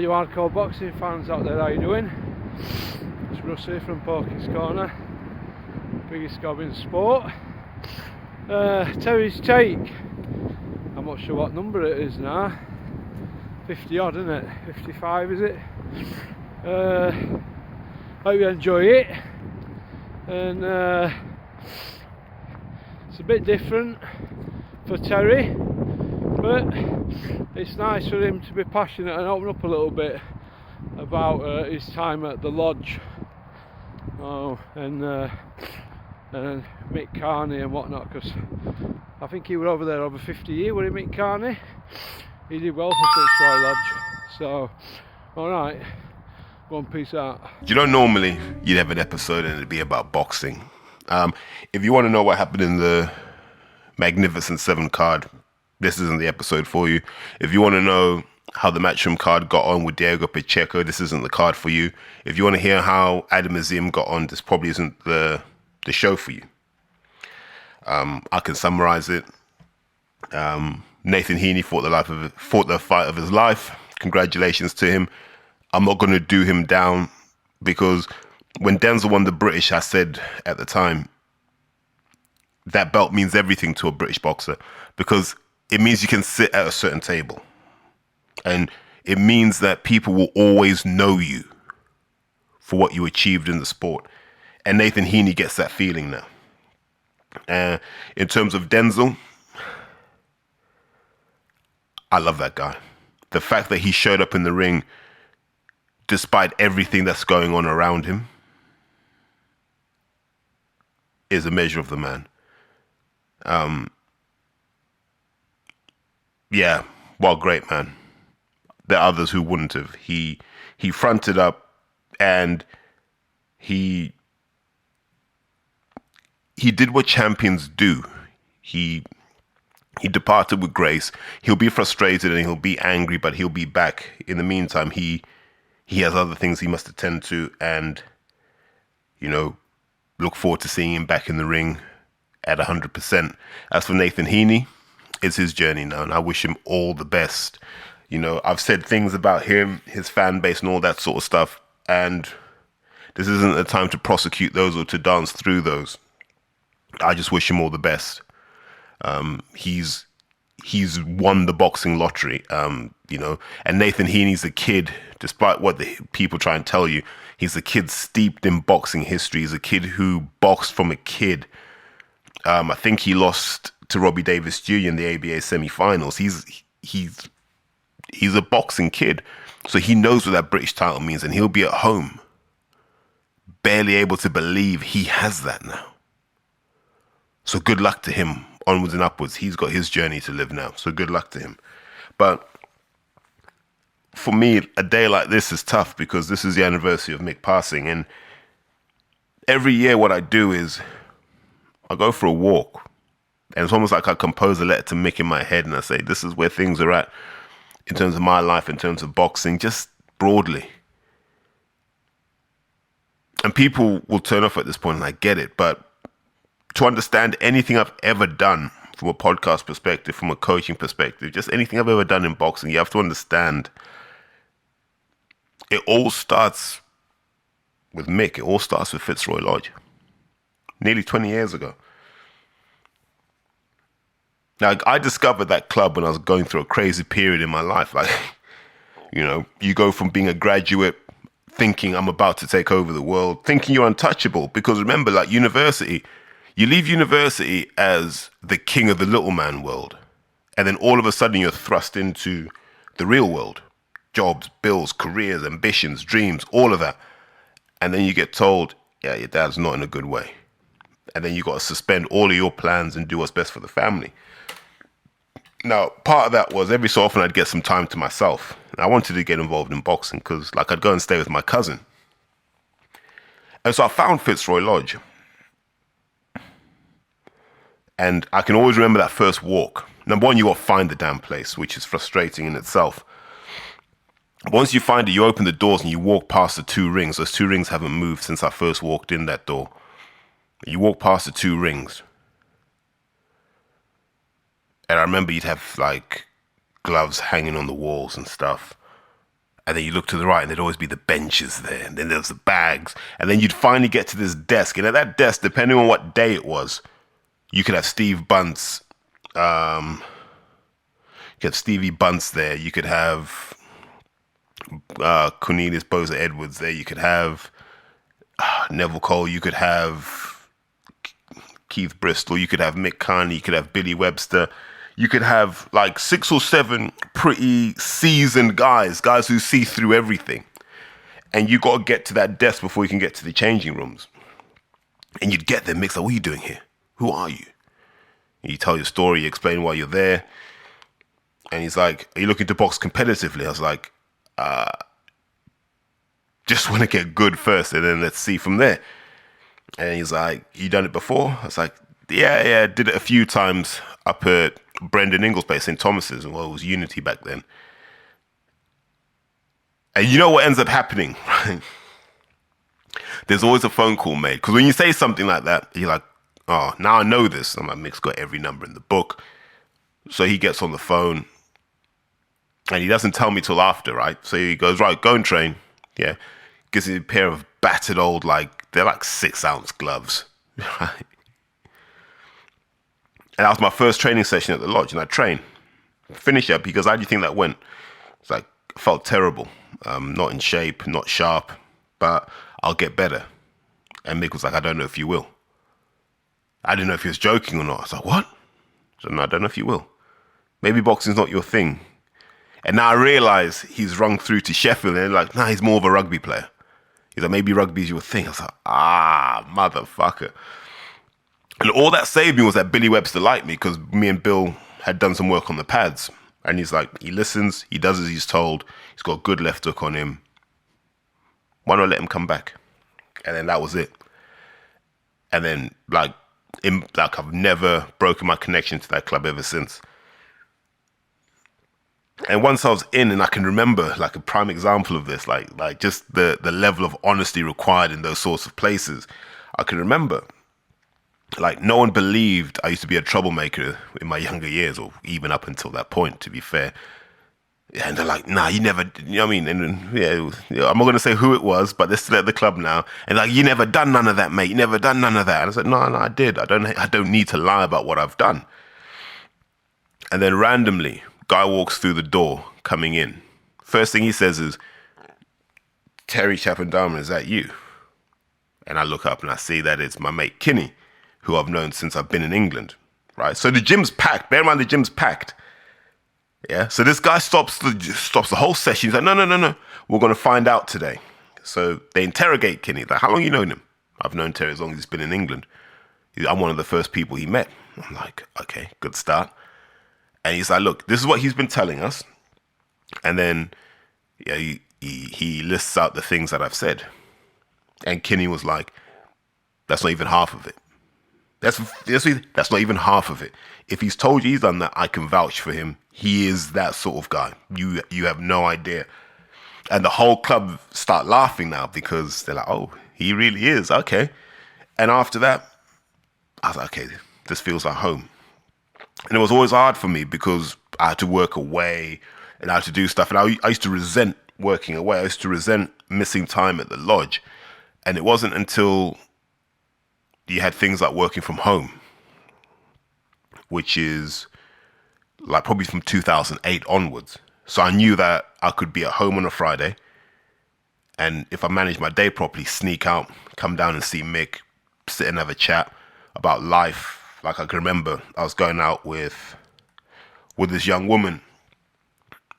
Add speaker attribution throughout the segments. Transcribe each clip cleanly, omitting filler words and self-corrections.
Speaker 1: All you hardcore boxing fans out there, how you doing? It's Russ here from Porky's Corner, biggest gob in sport. Terry's take, I'm not sure what number it is now, 50 odd isn't it, 55 is it? Hope you enjoy it, and it's a bit different for Terry, but it's nice for him to be passionate and open up a little bit about his time at the lodge, and Mick Carney and whatnot, because I think he was over there over 50 years, were he, Mick Carney? He did well for Fitzroy Lodge, so alright, go on, peace out.
Speaker 2: You know, normally you'd have an episode and it'd be about boxing. If you want to know what happened in the Magnificent 7 card, this isn't the episode for you. If you want to know how the Matchroom card got on with Diego Pacheco, this isn't the card for you. If you want to hear how Adam Azim got on, this probably isn't the show for you. I can summarize it. Nathan Heaney fought the fight of his life. Congratulations to him. I'm not going to do him down, because when Denzel won the British, I said at the time, that belt means everything to a British boxer, because it means you can sit at a certain table. And it means that people will always know you for what you achieved in the sport. And Nathan Heaney gets that feeling now. In terms of Denzel, I love that guy. The fact that he showed up in the ring despite everything that's going on around him is a measure of the man. Yeah, well, great man. There are others who wouldn't have. He fronted up, and he did what champions do. He departed with grace. He'll be frustrated and he'll be angry, but he'll be back. In the meantime, he has other things he must attend to, and, you know, look forward to seeing him back in the ring at 100%. As for Nathan Heaney, it's his journey now, and I wish him all the best. You know, I've said things about him, his fan base and all that sort of stuff, and this isn't the time to prosecute those or to dance through those. I just wish him all the best. He's won the boxing lottery, you know, and Nathan Heaney's a kid, despite what the people try and tell you, he's a kid steeped in boxing history. He's a kid who boxed from a kid. I think he lost to Robbie Davis Jr. in the ABA semi-finals. He's a boxing kid, so he knows what that British title means, and he'll be at home, barely able to believe he has that now. So good luck to him, onwards and upwards. He's got his journey to live now, so good luck to him. But for me, a day like this is tough, because this is the anniversary of Mick passing, and every year what I do is I go for a walk, and it's almost like I compose a letter to Mick in my head, and I say, this is where things are at in terms of my life, in terms of boxing, just broadly. And people will turn off at this point, and I get it, but to understand anything I've ever done from a podcast perspective, from a coaching perspective, just anything I've ever done in boxing, you have to understand it all starts with Mick. It all starts with Fitzroy Lodge. Nearly 20 years ago. Now, I discovered that club when I was going through a crazy period in my life. Like, you know, you go from being a graduate, thinking I'm about to take over the world, thinking you're untouchable. Because remember, like university, you leave university as the king of the little man world. And then all of a sudden you're thrust into the real world. Jobs, bills, careers, ambitions, dreams, all of that. And then you get told, yeah, your dad's not in a good way. And then you got to suspend all of your plans and do what's best for the family. Now, part of that was every so often I'd get some time to myself. I wanted to get involved in boxing because, like, I'd go and stay with my cousin. And so I found Fitzroy Lodge. And I can always remember that first walk. Number one, you got to find the damn place, which is frustrating in itself. Once you find it, you open the doors and you walk past the 2 rings. Those 2 rings haven't moved since I first walked in that door. You walk past the 2 rings. And I remember you'd have, like, gloves hanging on the walls and stuff. And then you look to the right and there'd always be the benches there. And then there's the bags. And then you'd finally get to this desk. And at that desk, depending on what day it was, you could have Steve Bunce. You could have Stevie Bunce there. You could have Cornelius Boza Edwards there. You could have Neville Cole. You could have Keith Bristol. You could have Mick Carney. You could have Billy Webster. You could have like 6 or 7 pretty seasoned guys who see through everything. And you got to get to that desk before you can get to the changing rooms. And you'd get there mixed up. What are you doing here? Who are you? And you tell your story, you explain why you're there. And he's like, are you looking to box competitively? I was like, just want to get good first and then let's see from there. And he's like, you done it before? I was like, yeah, did it a few times up at Brendan Ingles' place, St. Thomas's. Well, it was Unity back then. And you know what ends up happening, right? There's always a phone call made. Because when you say something like that, you're like, oh, now I know this. I'm like, Mick's got every number in the book. So he gets on the phone. And he doesn't tell me till after, right? So he goes, right, go and train. Yeah. Gives me a pair of battered old, they're like 6-ounce gloves. Right? And that was my first training session at the lodge, and I trained. Finish up, he goes, how do you think that went? It's like, I felt terrible. Not in shape, not sharp, but I'll get better. And Mick was like, I don't know if you will. I didn't know if he was joking or not. I was like, what? So no, I don't know if you will. Maybe boxing's not your thing. And now I realize he's rung through to Sheffield, and they're like, nah, he's more of a rugby player. He's like, maybe rugby's your thing. I was like, motherfucker. And all that saved me was that Billy Webster liked me, because me and Bill had done some work on the pads. And he's like, he listens, he does as he's told, he's got a good left hook on him. Why not let him come back? And then that was it. And then, I've never broken my connection to that club ever since. And once I was in, and I can remember, like a prime example of this, like just the level of honesty required in those sorts of places, I can remember, like, no one believed I used to be a troublemaker in my younger years, or even up until that point, to be fair. And they're like, nah, you never, you know what I mean? And I'm not going to say who it was, but they're still at the club now. And like, you never done none of that, mate. You never done none of that. And I said, no, I did. I don't need to lie about what I've done. And then randomly, guy walks through the door coming in. First thing he says is, Terry Chappendama, is that you? And I look up and I see that it's my mate Kinney, who I've known since I've been in England, right? So the gym's packed. Bear in mind, the gym's packed. Yeah. So this guy stops the whole session. He's like, no. We're going to find out today. So they interrogate Kinney. Like, how long you known him? I've known Terry as long as he's been in England. I'm one of the first people he met. I'm like, okay, good start. And he's like, look, this is what he's been telling us. And then he lists out the things that I've said. And Kinney was like, that's not even half of it. That's not even half of it. If he's told you he's done that, I can vouch for him. He is that sort of guy. You have no idea. And the whole club start laughing now, because they're like, oh, he really is. Okay. And after that, I was like, okay, this feels like home. And it was always hard for me, because I had to work away and I had to do stuff. And I used to resent working away. I used to resent missing time at the lodge. And it wasn't until you had things like working from home, which is like probably from 2008 onwards. So I knew that I could be at home on a Friday, and if I managed my day properly, sneak out, come down and see Mick, sit and have a chat about life. Like, I can remember I was going out with this young woman,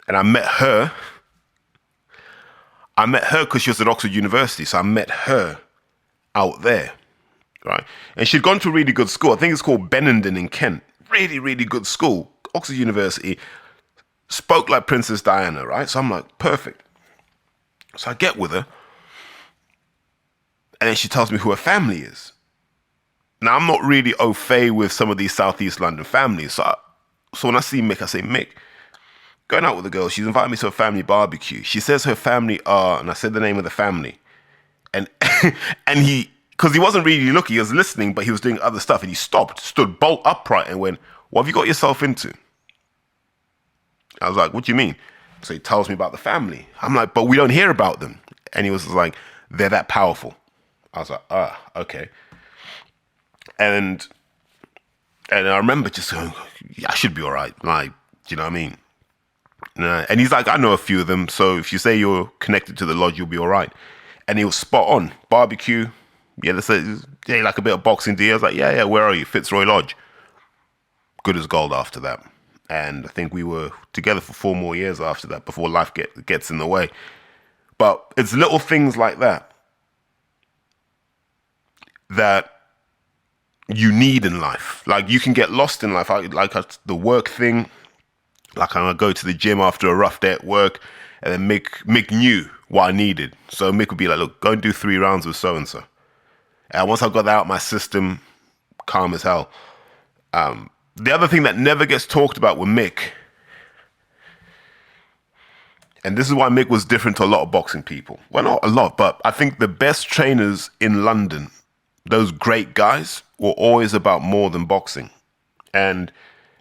Speaker 2: and I met her because she was at Oxford University. So I met her out there, right? And she'd gone to a really good school. I think it's called Benenden in Kent. Really, really good school. Oxford University. Spoke like Princess Diana, right? So I'm like, perfect. So I get with her, and then she tells me who her family is. Now, I'm not really au fait with some of these Southeast London families. So when I see Mick, I say, Mick, going out with a girl, she's invited me to a family barbecue. She says her family are, and I said the name of the family. And he, because he wasn't really looking, he was listening, but he was doing other stuff. And he stood bolt upright and went, what have you got yourself into? I was like, what do you mean? So he tells me about the family. I'm like, but we don't hear about them. And he was like, they're that powerful. I was like, okay. And I remember just going, I should be all right. Like, do you know what I mean? And he's like, I know a few of them. So if you say you're connected to the lodge, you'll be all right. And he was spot on. Barbecue. Yeah, they said, yeah, like a bit of boxing deal. I was like, yeah, where are you? Fitzroy Lodge. Good as gold after that. And I think we were together for 4 more years after that before life gets in the way. But it's little things like that you need in life. Like, you can get lost in life. The work thing. Like, I go to the gym after a rough day at work, and then Mick knew what I needed. So Mick would be like, look, go and do 3 rounds with so-and-so. And once I got that out of my system, calm as hell. The other thing that never gets talked about with Mick, and this is why Mick was different to a lot of boxing people. Well, not a lot, but I think the best trainers in London, those great guys, were always about more than boxing. And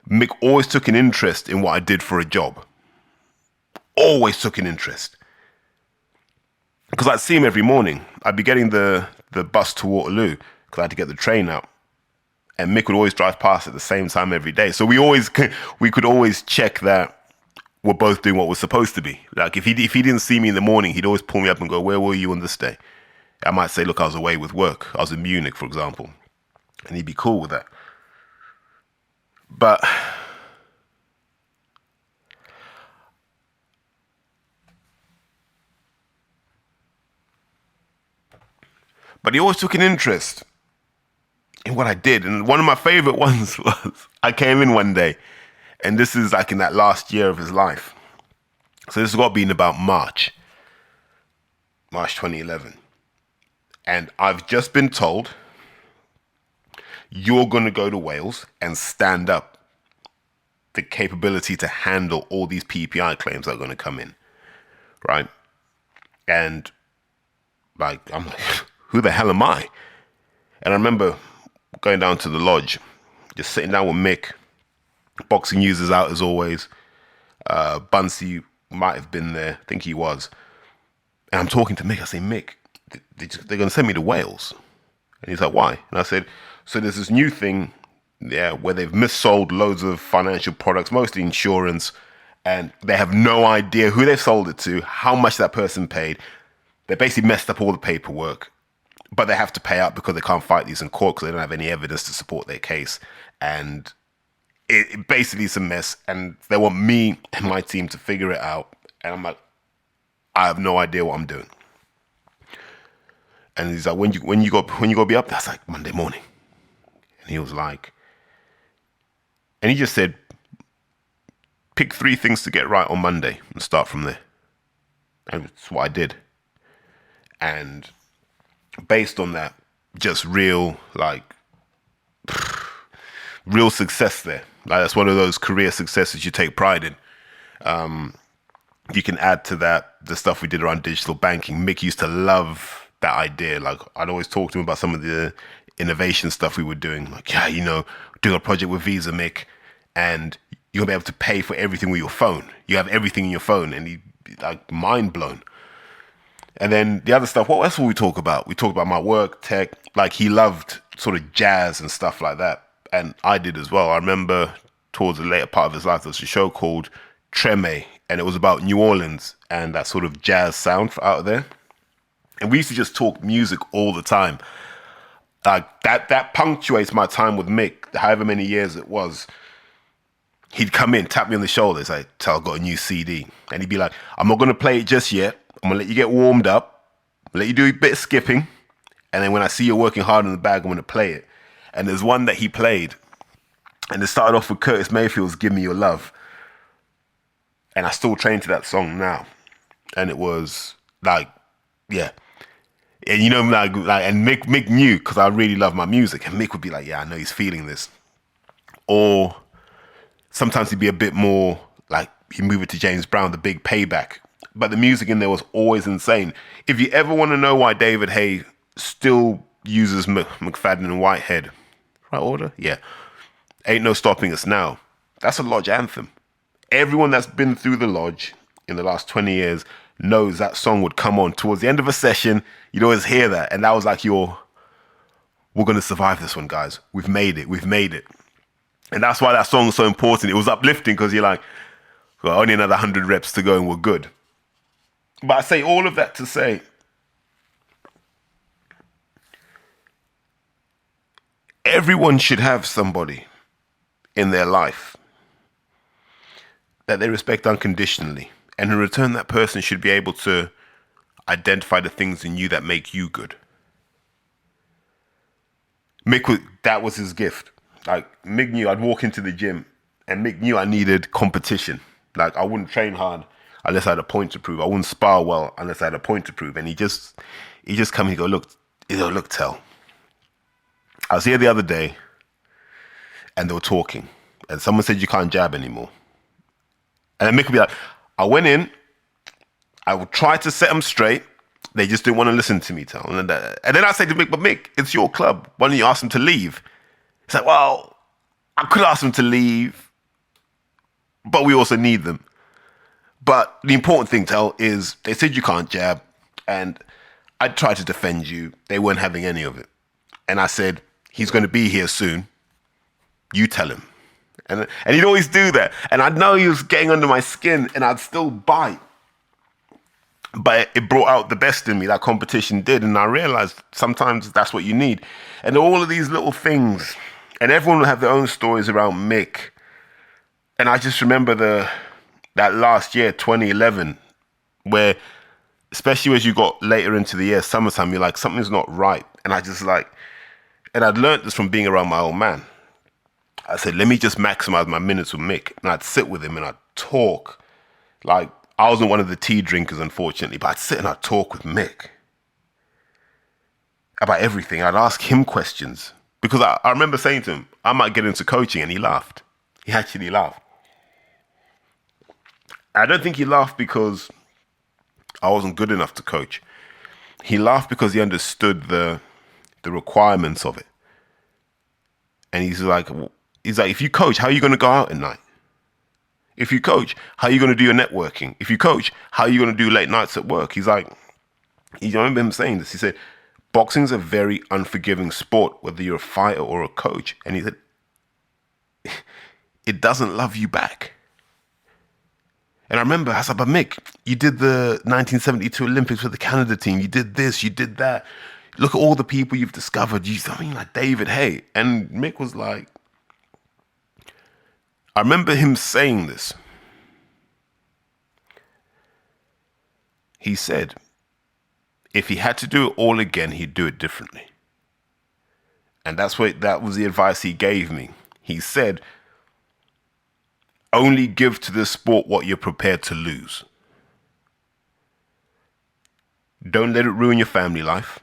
Speaker 2: Mick always took an interest in what I did for a job. Always took an interest. Because I'd see him every morning. I'd be getting the bus to Waterloo because I had to get the train out. And Mick would always drive past at the same time every day. So we could always check that we're both doing what we're supposed to be. Like, if he didn't see me in the morning, he'd always pull me up and go, where were you on this day? I might say, look, I was away with work. I was in Munich, for example. And he'd be cool with that. But he always took an interest in what I did. And one of my favorite ones was, I came in one day, and this is like in that last year of his life. So this has got to be in about March 2011. And I've just been told, you're going to go to Wales and stand up the capability to handle all these PPI claims that are going to come in. Right? And like, I'm like, who the hell am I? And I remember going down to the lodge, just sitting down with Mick. Boxing News is out as always. Bunsey might have been there. I think he was. And I'm talking to Mick. I say, Mick, they're going to send me to Wales. And he's like, why? And I said, so there's this new thing, where they've missold loads of financial products, mostly insurance, and they have no idea who they've sold it to, how much that person paid. They basically messed up all the paperwork, but they have to pay out because they can't fight these in court because they don't have any evidence to support their case. And it basically is a mess, and they want me and my team to figure it out. And I'm like, I have no idea what I'm doing. And he's like, when you go be up there? I was like, Monday morning. And he was like, and he just said, pick 3 things to get right on Monday and start from there. And that's what I did. And based on that, just real success there. Like, that's one of those career successes you take pride in. You can add to that the stuff we did around digital banking. Mick used to love that idea. Like, I'd always talk to him about some of the innovation stuff we were doing. Like, doing a project with Visa, Mick, and you'll be able to pay for everything with your phone. You have everything in your phone, and he'd be like mind blown. And then the other stuff, what else will we talk about? We talked about my work, tech. Like, he loved sort of jazz and stuff like that. And I did as well. I remember towards the later part of his life, there was a show called Treme, and it was about New Orleans and that sort of jazz sound out there. And we used to just talk music all the time. Like, that punctuates my time with Mick, however many years it was. He'd come in, tap me on the shoulder, like, tell I've got a new CD. And he'd be like, I'm not going to play it just yet. I'm going to let you get warmed up, let you do a bit of skipping, and then when I see you're working hard on the bag, I'm going to play it. And there's one that he played, and it started off with Curtis Mayfield's Give Me Your Love. And I still train to that song now. And it was like, yeah. And and Mick knew, because I really love my music, and Mick would be like, yeah, I know he's feeling this. Or sometimes he'd be a bit more like, he'd move it to James Brown, The Big Payback. But the music in there was always insane. If you ever want to know why David Haye still uses McFadden and Whitehead, right order? Yeah. Ain't No Stopping Us Now. That's a lodge anthem. Everyone that's been through the lodge in the last 20 years knows that song would come on towards the end of a session. You'd always hear that. And that was like we're going to survive this one, guys. We've made it. We've made it. And that's why that song is so important. It was uplifting because you're like, well, only another 100 reps to go and we're good. But I say all of that to say, everyone should have somebody in their life that they respect unconditionally. And in return, that person should be able to identify the things in you that make you good. Mick, that was his gift. Like, Mick knew I'd walk into the gym and Mick knew I needed competition. Like, I wouldn't train hard unless I had a point to prove. I wouldn't spar well unless I had a point to prove. And he just come and go, look, Tell. I was here the other day and they were talking and someone said you can't jab anymore. And then Mick would be like, I went in, I would try to set them straight. They just didn't want to listen to me, Tell. And then I say to Mick, but Mick, it's your club. Why don't you ask them to leave? It's like, well, I could ask them to leave, but we also need them. But the important thing, Tell, is they said you can't jab, and I tried to defend you. They weren't having any of it. And I said, he's going to be here soon. You tell him. And he'd always do that. And I'd know he was getting under my skin, and I'd still bite. But it brought out the best in me, that competition did. And I realized sometimes that's what you need. And all of these little things, and everyone will have their own stories around Mick. And I just remember that last year, 2011, where, especially as you got later into the year, summertime, you're like, something's not right. And I just like, and I'd learned this from being around my old man. I said, let me just maximize my minutes with Mick. And I'd sit with him and I'd talk. Like, I wasn't one of the tea drinkers, unfortunately, but I'd sit and I'd talk with Mick about everything. I'd ask him questions because I remember saying to him, I might get into coaching, and he laughed. He actually laughed. I don't think he laughed because I wasn't good enough to coach. He laughed because he understood the requirements of it. And he's like, if you coach, how are you going to go out at night? If you coach, how are you going to do your networking? If you coach, how are you going to do late nights at work? He's like, I remember him saying this. He said, boxing's a very unforgiving sport, whether you're a fighter or a coach. And he said, it doesn't love you back. And I remember, I said, but Mick, you did the 1972 Olympics with the Canada team. You did this, you did that. Look at all the people you've discovered. Something like David Haye. And Mick was like, I remember him saying this. He said, if he had to do it all again, he'd do it differently. And that was the advice he gave me. He said, only give to the sport what you're prepared to lose. Don't let it ruin your family life.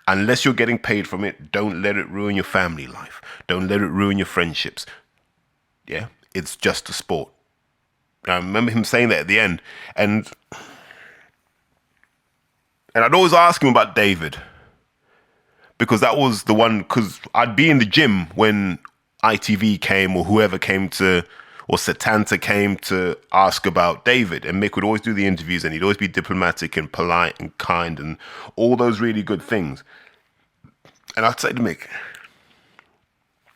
Speaker 2: Unless you're getting paid from it, don't let it ruin your family life. Don't let it ruin your friendships. Yeah, it's just a sport. I remember him saying that at the end. And I'd always ask him about David. Because that was the one, because I'd be in the gym when ITV came or whoever came to, or Setanta came to ask about David. And Mick would always do the interviews and he'd always be diplomatic and polite and kind and all those really good things. And I'd say to Mick,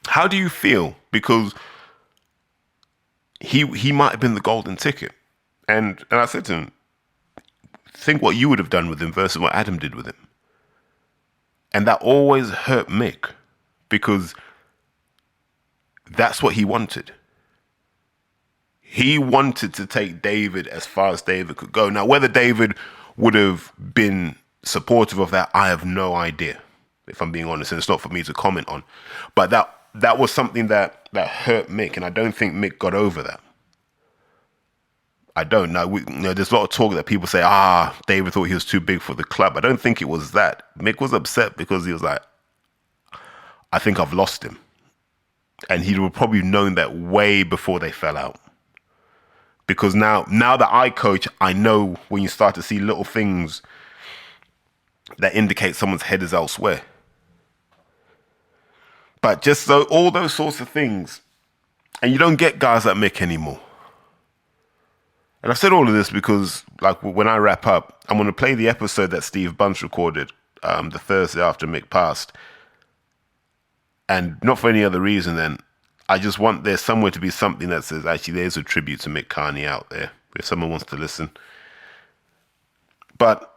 Speaker 2: how do you feel? Because he might have been the golden ticket. And I said to him, think what you would have done with him versus what Adam did with him. And that always hurt Mick because that's what he wanted. He wanted to take David as far as David could go. Now, whether David would have been supportive of that, I have no idea, if I'm being honest, and it's not for me to comment on. But that was something that hurt Mick, and I don't think Mick got over that. I don't know. There's a lot of talk that people say, David thought he was too big for the club. I don't think it was that. Mick was upset because he was like, I think I've lost him. And he would have probably known that way before they fell out. Because now that I coach, I know when you start to see little things that indicate someone's head is elsewhere. But just so all those sorts of things, and you don't get guys like Mick anymore. And I've said all of this because, like, when I wrap up, I'm going to play the episode that Steve Bunce recorded the Thursday after Mick passed. And not for any other reason than I just want there somewhere to be something that says, actually, there's a tribute to Mick Carney out there, if someone wants to listen. But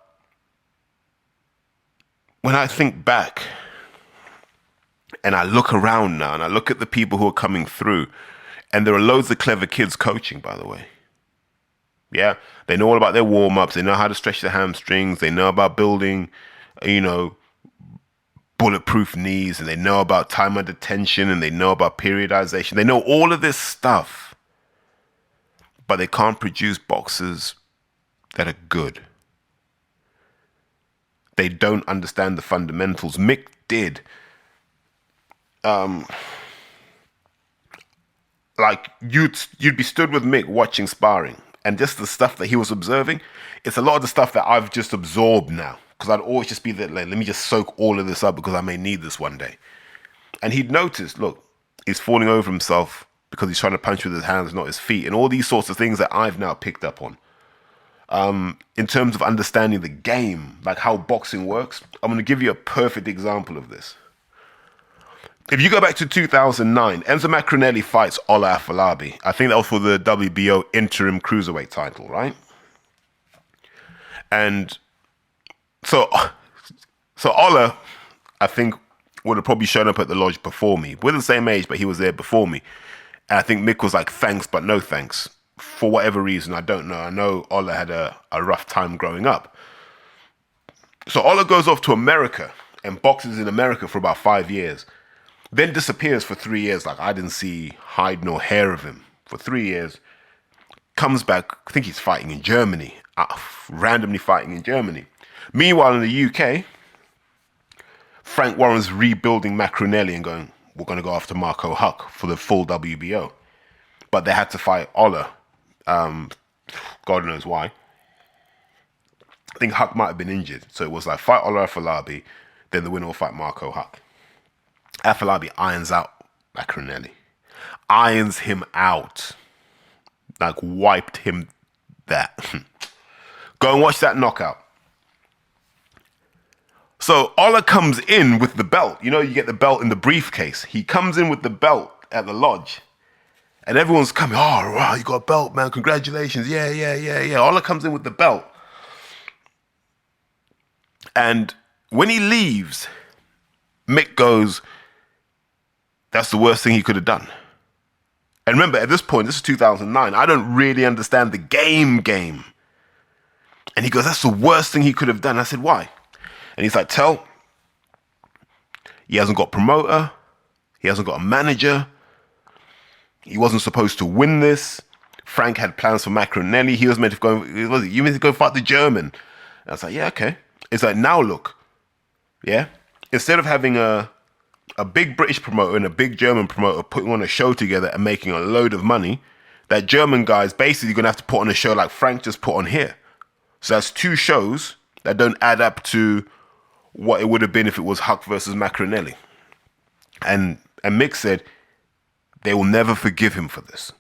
Speaker 2: when I think back and I look around now and I look at the people who are coming through, and there are loads of clever kids coaching, by the way. Yeah, they know all about their warm-ups. They know how to stretch their hamstrings. They know about building, bulletproof knees, and they know about time under tension, and they know about periodization. They know all of this stuff, but they can't produce boxers that are good. They don't understand the fundamentals. Mick did. Like you'd be stood with Mick watching sparring, and just the stuff that he was observing, it's a lot of the stuff that I've just absorbed now. Because I'd always just be there, like, let me just soak all of this up because I may need this one day. And he'd noticed, look, he's falling over himself because he's trying to punch with his hands, not his feet. And all these sorts of things that I've now picked up on. In terms of understanding the game, like how boxing works, I'm going to give you a perfect example of this. If you go back to 2009, Enzo Macronelli fights Ola Afolabi. I think that was for the WBO interim cruiserweight title, right? And So Ola, I think, would have probably shown up at the lodge before me. We're the same age, but he was there before me. And I think Mick was like, thanks, but no thanks. For whatever reason, I don't know. I know Ola had a rough time growing up. So Ola goes off to America and boxes in America for about 5 years. Then disappears for 3 years. Like, I didn't see hide nor hair of him for 3 years. Comes back, I think he's fighting in Germany. Randomly fighting in Germany. Meanwhile, in the UK, Frank Warren's rebuilding Macronelli and going, we're going to go after Marco Huck for the full WBO. But they had to fight Ola. God knows why. I think Huck might have been injured. So it was like, fight Ola Afolabi, then the winner will fight Marco Huck. Afolabi irons out Macronelli. Irons him out. Like, wiped him that. Go and watch that knockout. So Ola comes in with the belt. You know, you get the belt in the briefcase. He comes in with the belt at the lodge. And everyone's coming, oh, wow, you got a belt, man. Congratulations. Yeah. Ola comes in with the belt. And when he leaves, Mick goes, that's the worst thing he could have done. And remember, at this point, this is 2009. I don't really understand the game. And he goes, that's the worst thing he could have done. I said, why? And he's like, tell, he hasn't got a promoter. He hasn't got a manager. He wasn't supposed to win this. Frank had plans for Macronelli. He was meant to go, you meant to go fight the German. And I was like, yeah, okay. It's like, now look, yeah? Instead of having a big British promoter and a big German promoter putting on a show together and making a load of money, that German guy's basically going to have to put on a show like Frank just put on here. So that's 2 shows that don't add up to what it would have been if it was Huck versus Macronelli. And Mick said, they will never forgive him for this.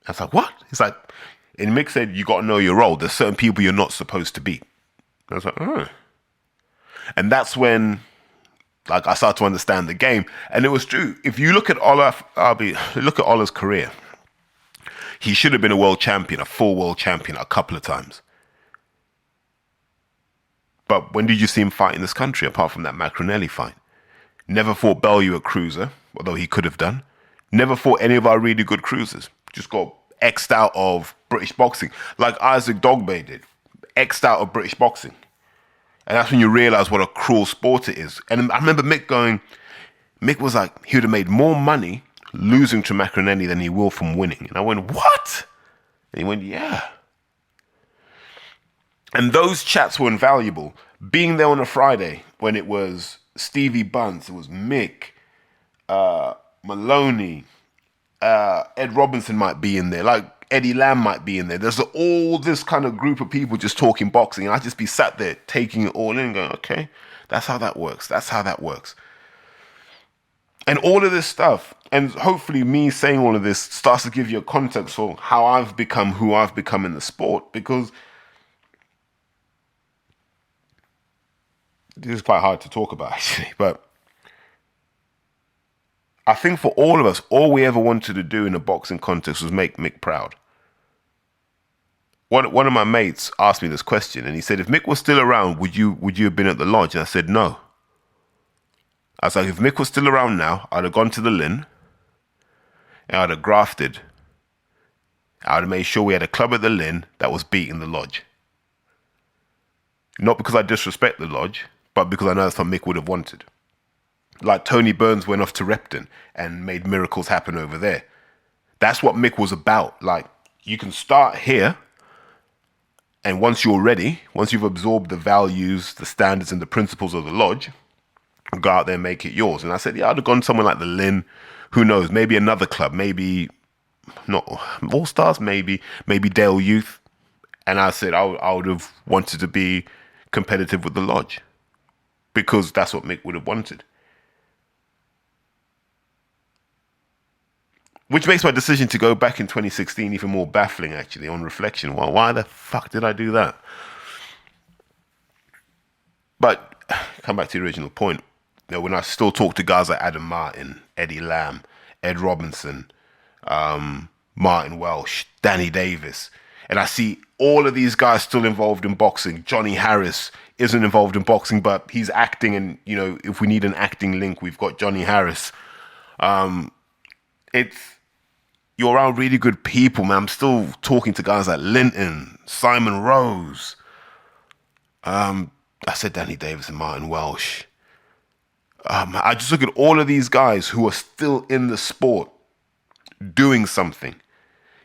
Speaker 2: I was like, what? He's like, and Mick said, you got to know your role. There's certain people you're not supposed to beat. I was like, oh. And that's when, like, I started to understand the game. And it was true. If you look at Ola's career, he should have been a world champion, a full world champion, a couple of times. But when did you see him fight in this country, apart from that Macronelli fight? Never fought Bellew at cruiser, although he could have done. Never fought any of our really good cruisers. Just got X'd out of British boxing, like Isaac Dogbe did. X'd out of British boxing. And that's when you realize what a cruel sport it is. And I remember Mick was like, he would have made more money losing to Macronelli than he will from winning. And I went, what? And he went, yeah. And those chats were invaluable. Being there on a Friday when it was Stevie Bunce, it was Mick, Maloney, Ed Robinson might be in there, like Eddie Lamb might be in there. There's all this kind of group of people just talking boxing, and I'd just be sat there taking it all in, going, okay, that's how that works. And all of this stuff, and hopefully me saying all of this starts to give you a context for how I've become who I've become in the sport, because this is quite hard to talk about actually, but I think for all of us, all we ever wanted to do in a boxing context was make Mick proud. One of my mates asked me this question, and he said, if Mick was still around, would you have been at the lodge? And I said, no. I was like, if Mick was still around now, I'd have gone to the Lynn, and I'd have grafted. I would have made sure we had a club at the Lynn that was beating the lodge. Not because I disrespect the lodge, but because I know that's what Mick would have wanted. Like Tony Burns went off to Repton and made miracles happen over there. That's what Mick was about. Like, you can start here, and once you're ready, once you've absorbed the values, the standards, and the principles of the lodge, go out there and make it yours. And I said, yeah, I'd have gone somewhere like the Lynn. Who knows? Maybe another club. Maybe not All Stars. Maybe Dale Youth. And I said I would have wanted to be competitive with the lodge because that's what Mick would have wanted. Which makes my decision to go back in 2016 even more baffling, actually, on reflection. Well, why the fuck did I do that? But come back to the original point. You know, when I still talk to guys like Adam Martin, Eddie Lamb, Ed Robinson, Martin Welsh, Danny Davis, and I see all of these guys still involved in boxing. Johnny Harris isn't involved in boxing, but he's acting, and you know, if we need an acting link, we've got Johnny Harris. You're around really good people, man. I'm still talking to guys like Linton, Simon Rose. I said Danny Davis and Martin Welsh. I just look at all of these guys who are still in the sport, doing something.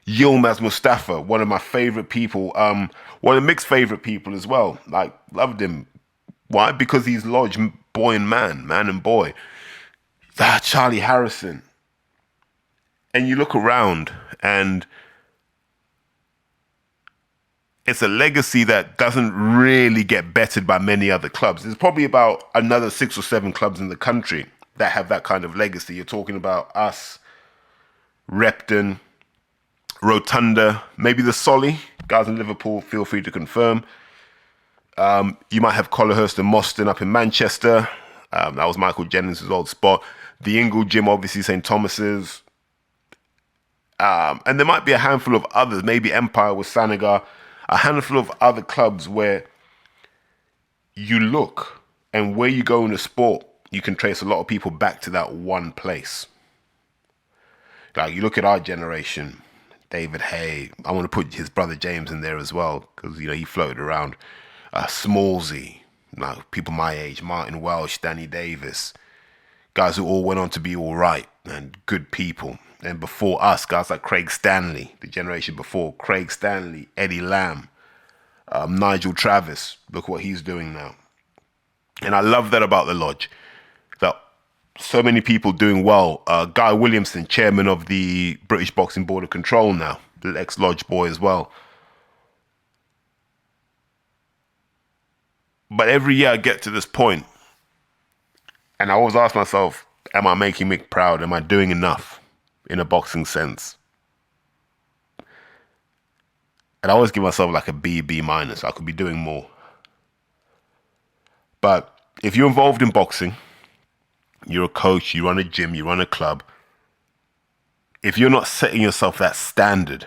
Speaker 2: Yilmaz Mustafa, one of my favorite people, one of Mick's favorite people as well. Like, loved him. Why? Because he's lodge boy and man and boy. Charlie Harrison. And you look around and it's a legacy that doesn't really get bettered by many other clubs. There's probably about another 6 or 7 clubs in the country that have that kind of legacy. You're talking about us, Repton, Rotunda, maybe the Solly. Guys in Liverpool, feel free to confirm. You might have Collarhurst and Moston up in Manchester. That was Michael Jennings' old spot. The Ingle Gym, obviously, St. Thomas's. And there might be a handful of others, maybe Empire with Sanagar, a handful of other clubs where you look and where you go in the sport, you can trace a lot of people back to that one place. Like, you look at our generation, David Hay, I want to put his brother James in there as well, because, you know, he floated around. Smallsy, like people my age, Martin Welsh, Danny Davis, guys who all went on to be all right and good people. And before us, guys like Craig Stanley, the generation before, Craig Stanley, Eddie Lamb, Nigel Travis, look what he's doing now. And I love that about the lodge, that so many people doing well. Guy Williamson, chairman of the British Boxing Board of Control now, the ex-lodge boy as well. But every year I get to this point, and I always ask myself, am I making Mick proud? Am I doing enough in a boxing sense? And I always give myself like a B minus. I could be doing more. But if you're involved in boxing, you're a coach, you run a gym, you run a club, if you're not setting yourself that standard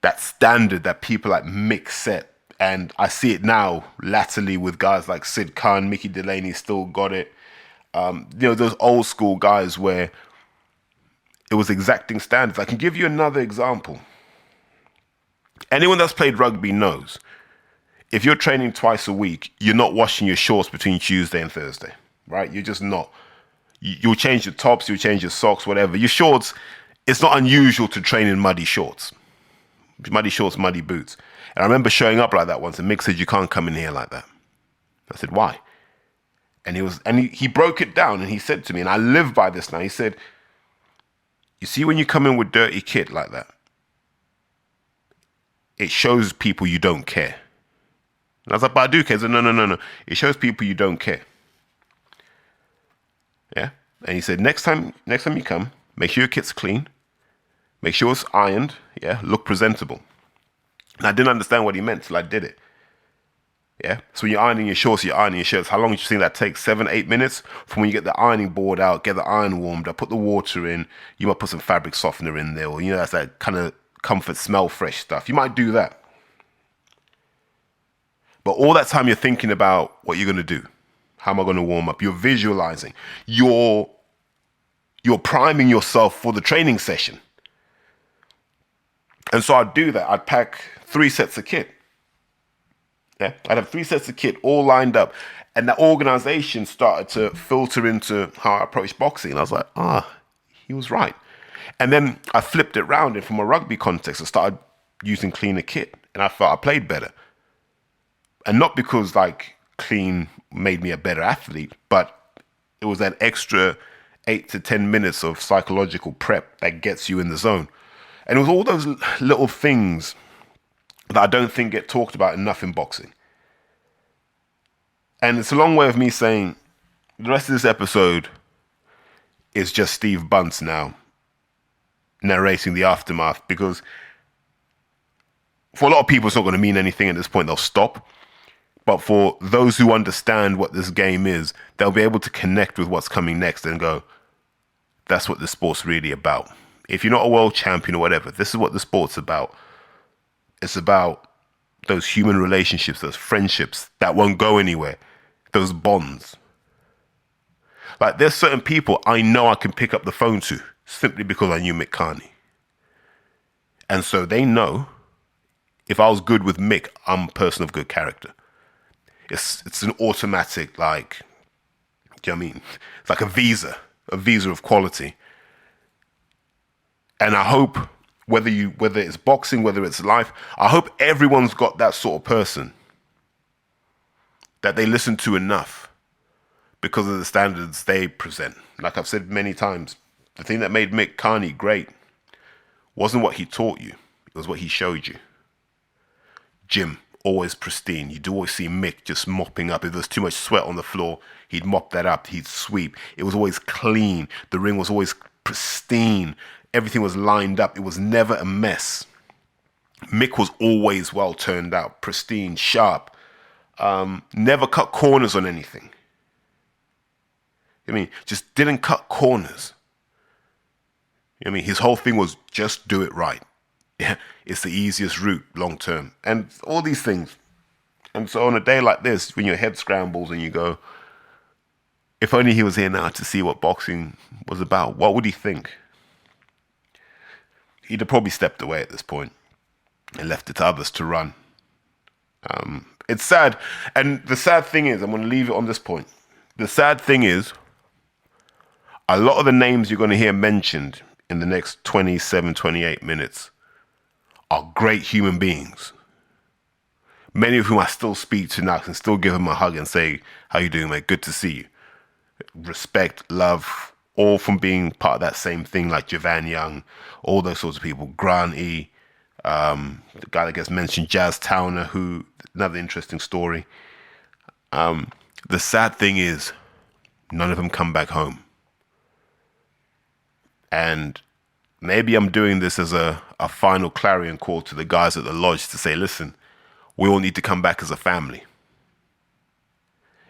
Speaker 2: that people like Mick set, and I see it now latterly with guys like Sid Khan, Mickey Delaney still got it. You know, those old school guys where it was exacting standards. I can give you another example. Anyone that's played rugby knows if you're training twice a week, you're not washing your shorts between Tuesday and Thursday, right? You're just not. You'll change your tops, you'll change your socks, whatever. Your shorts, it's not unusual to train in muddy shorts. Muddy shorts, muddy boots. And I remember showing up like that once, and Mick said, you can't come in here like that. I said, why? And he broke it down, and he said to me, and I live by this now, he said, you see, when you come in with dirty kit like that, it shows people you don't care. And I was like, but I do care. He said, no. It shows people you don't care. And he said, next time you come, make sure your kit's clean, make sure it's ironed, yeah, look presentable. And I didn't understand what he meant till I did it. Yeah. So when you're ironing your shorts, you're ironing your shirts. How long do you think that takes? 7-8 minutes from when you get the ironing board out, get the iron warmed up, put the water in. You might put some fabric softener in there, or that's that kind of comfort, smell fresh stuff. You might do that. But all that time you're thinking about what you're gonna do. How am I gonna warm up? You're visualizing. You're priming yourself for the training session. And so I'd do that. I'd pack 3 sets of kit. Yeah, I'd have 3 sets of kit all lined up. And that organization started to filter into how I approach boxing. And I was like, he was right. And then I flipped it around, and from a rugby context, I started using cleaner kit. And I felt I played better. And not because like clean made me a better athlete, but it was that extra 8 to 10 minutes of psychological prep that gets you in the zone. And it was all those little things that I don't think get talked about enough in boxing. And it's a long way of me saying the rest of this episode is just Steve Bunce now narrating the aftermath, because for a lot of people it's not going to mean anything at this point. They'll stop. But for those who understand what this game is, they'll be able to connect with what's coming next and go, that's what the sport's really about. If you're not a world champion or whatever, this is what the sport's about. It's about those human relationships, those friendships that won't go anywhere, those bonds. Like, there's certain people I know I can pick up the phone to simply because I knew Mick Carney. And so they know if I was good with Mick, I'm a person of good character. It's an automatic, like, do you know what I mean? It's like a visa of quality. And I hope whether it's boxing, whether it's life, I hope everyone's got that sort of person that they listen to enough because of the standards they present. Like I've said many times, the thing that made Mick Carney great wasn't what he taught you, it was what he showed you. Gym, always pristine. You'd always see Mick just mopping up. If there's too much sweat on the floor, he'd mop that up, he'd sweep. It was always clean. The ring was always pristine. Everything was lined up. It was never a mess. Mick was always well turned out, pristine, sharp. Never cut corners on anything. I mean, just didn't cut corners. I mean, his whole thing was just do it right. Yeah, it's the easiest route long term. And all these things. And so on a day like this, when your head scrambles and you go, if only he was here now to see what boxing was about, what would he think? He'd have probably stepped away at this point and left it to others to run. It's sad. And the sad thing is, I'm going to leave it on this point. The sad thing is, a lot of the names you're going to hear mentioned in the next 27, 28 minutes are great human beings. Many of whom I still speak to now, can still give them a hug and say, how you doing, mate? Good to see you. Respect, love, all from being part of that same thing, like Javan Young, all those sorts of people. Grant E, the guy that gets mentioned, Jazz Towner, who, another interesting story. The sad thing is, none of them come back home. And maybe I'm doing this as a final clarion call to the guys at the lodge to say, listen, we all need to come back as a family.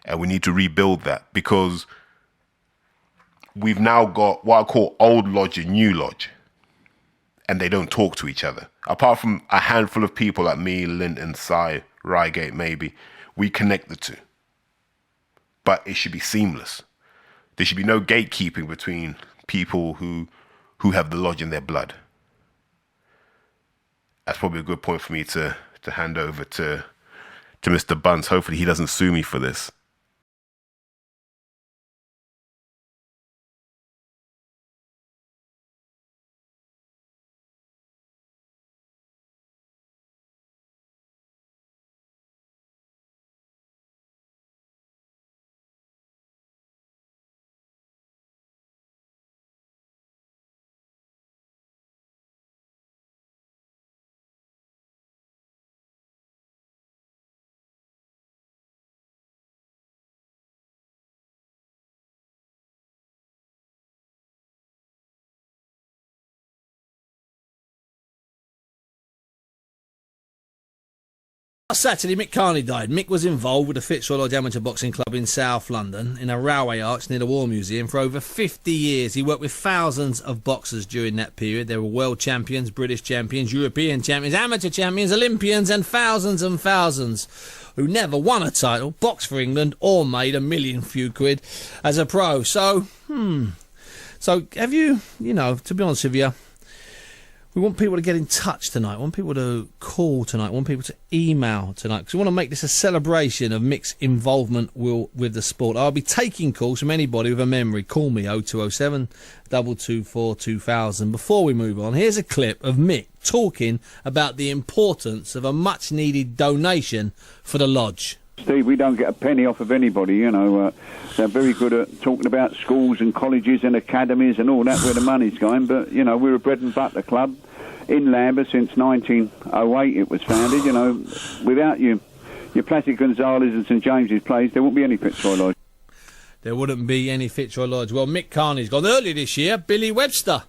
Speaker 2: And we need to rebuild that, because we've now got what I call old lodge and new lodge. And they don't talk to each other. Apart from a handful of people like me, Linton, Sai, Reigate maybe, we connect the two. But it should be seamless. There should be no gatekeeping between people who have the lodge in their blood. That's probably a good point for me to hand over to Mr. Bunce. Hopefully he doesn't sue me for this.
Speaker 3: Saturday, Mick Carney died. Mick was involved with the Fitzroy Lodge Amateur Boxing Club in South London in a railway arch near the War Museum for over 50 years. He worked with thousands of boxers during that period. There were world champions, British champions, European champions, amateur champions, Olympians, and thousands who never won a title, boxed for England, or made a million few quid as a pro. So have you, to be honest with you, we want people to get in touch tonight. We want people to call tonight. We want people to email tonight. Because we want to make this a celebration of Mick's involvement with the sport. I'll be taking calls from anybody with a memory. Call me 0207 224 2000. Before we move on, here's a clip of Mick talking about the importance of a much-needed donation for the lodge.
Speaker 4: Steve, we don't get a penny off of anybody, They're very good at talking about schools and colleges and academies and all that where the money's going. But, we're a bread and butter club in Lambeth since 1908 it was founded. Without your Placid Gonzales and St James's Place, there wouldn't be any Fitzroy Lodge.
Speaker 3: There wouldn't be any Fitzroy Lodge. Well, Mick Carney's gone. Earlier this year, Billy Webster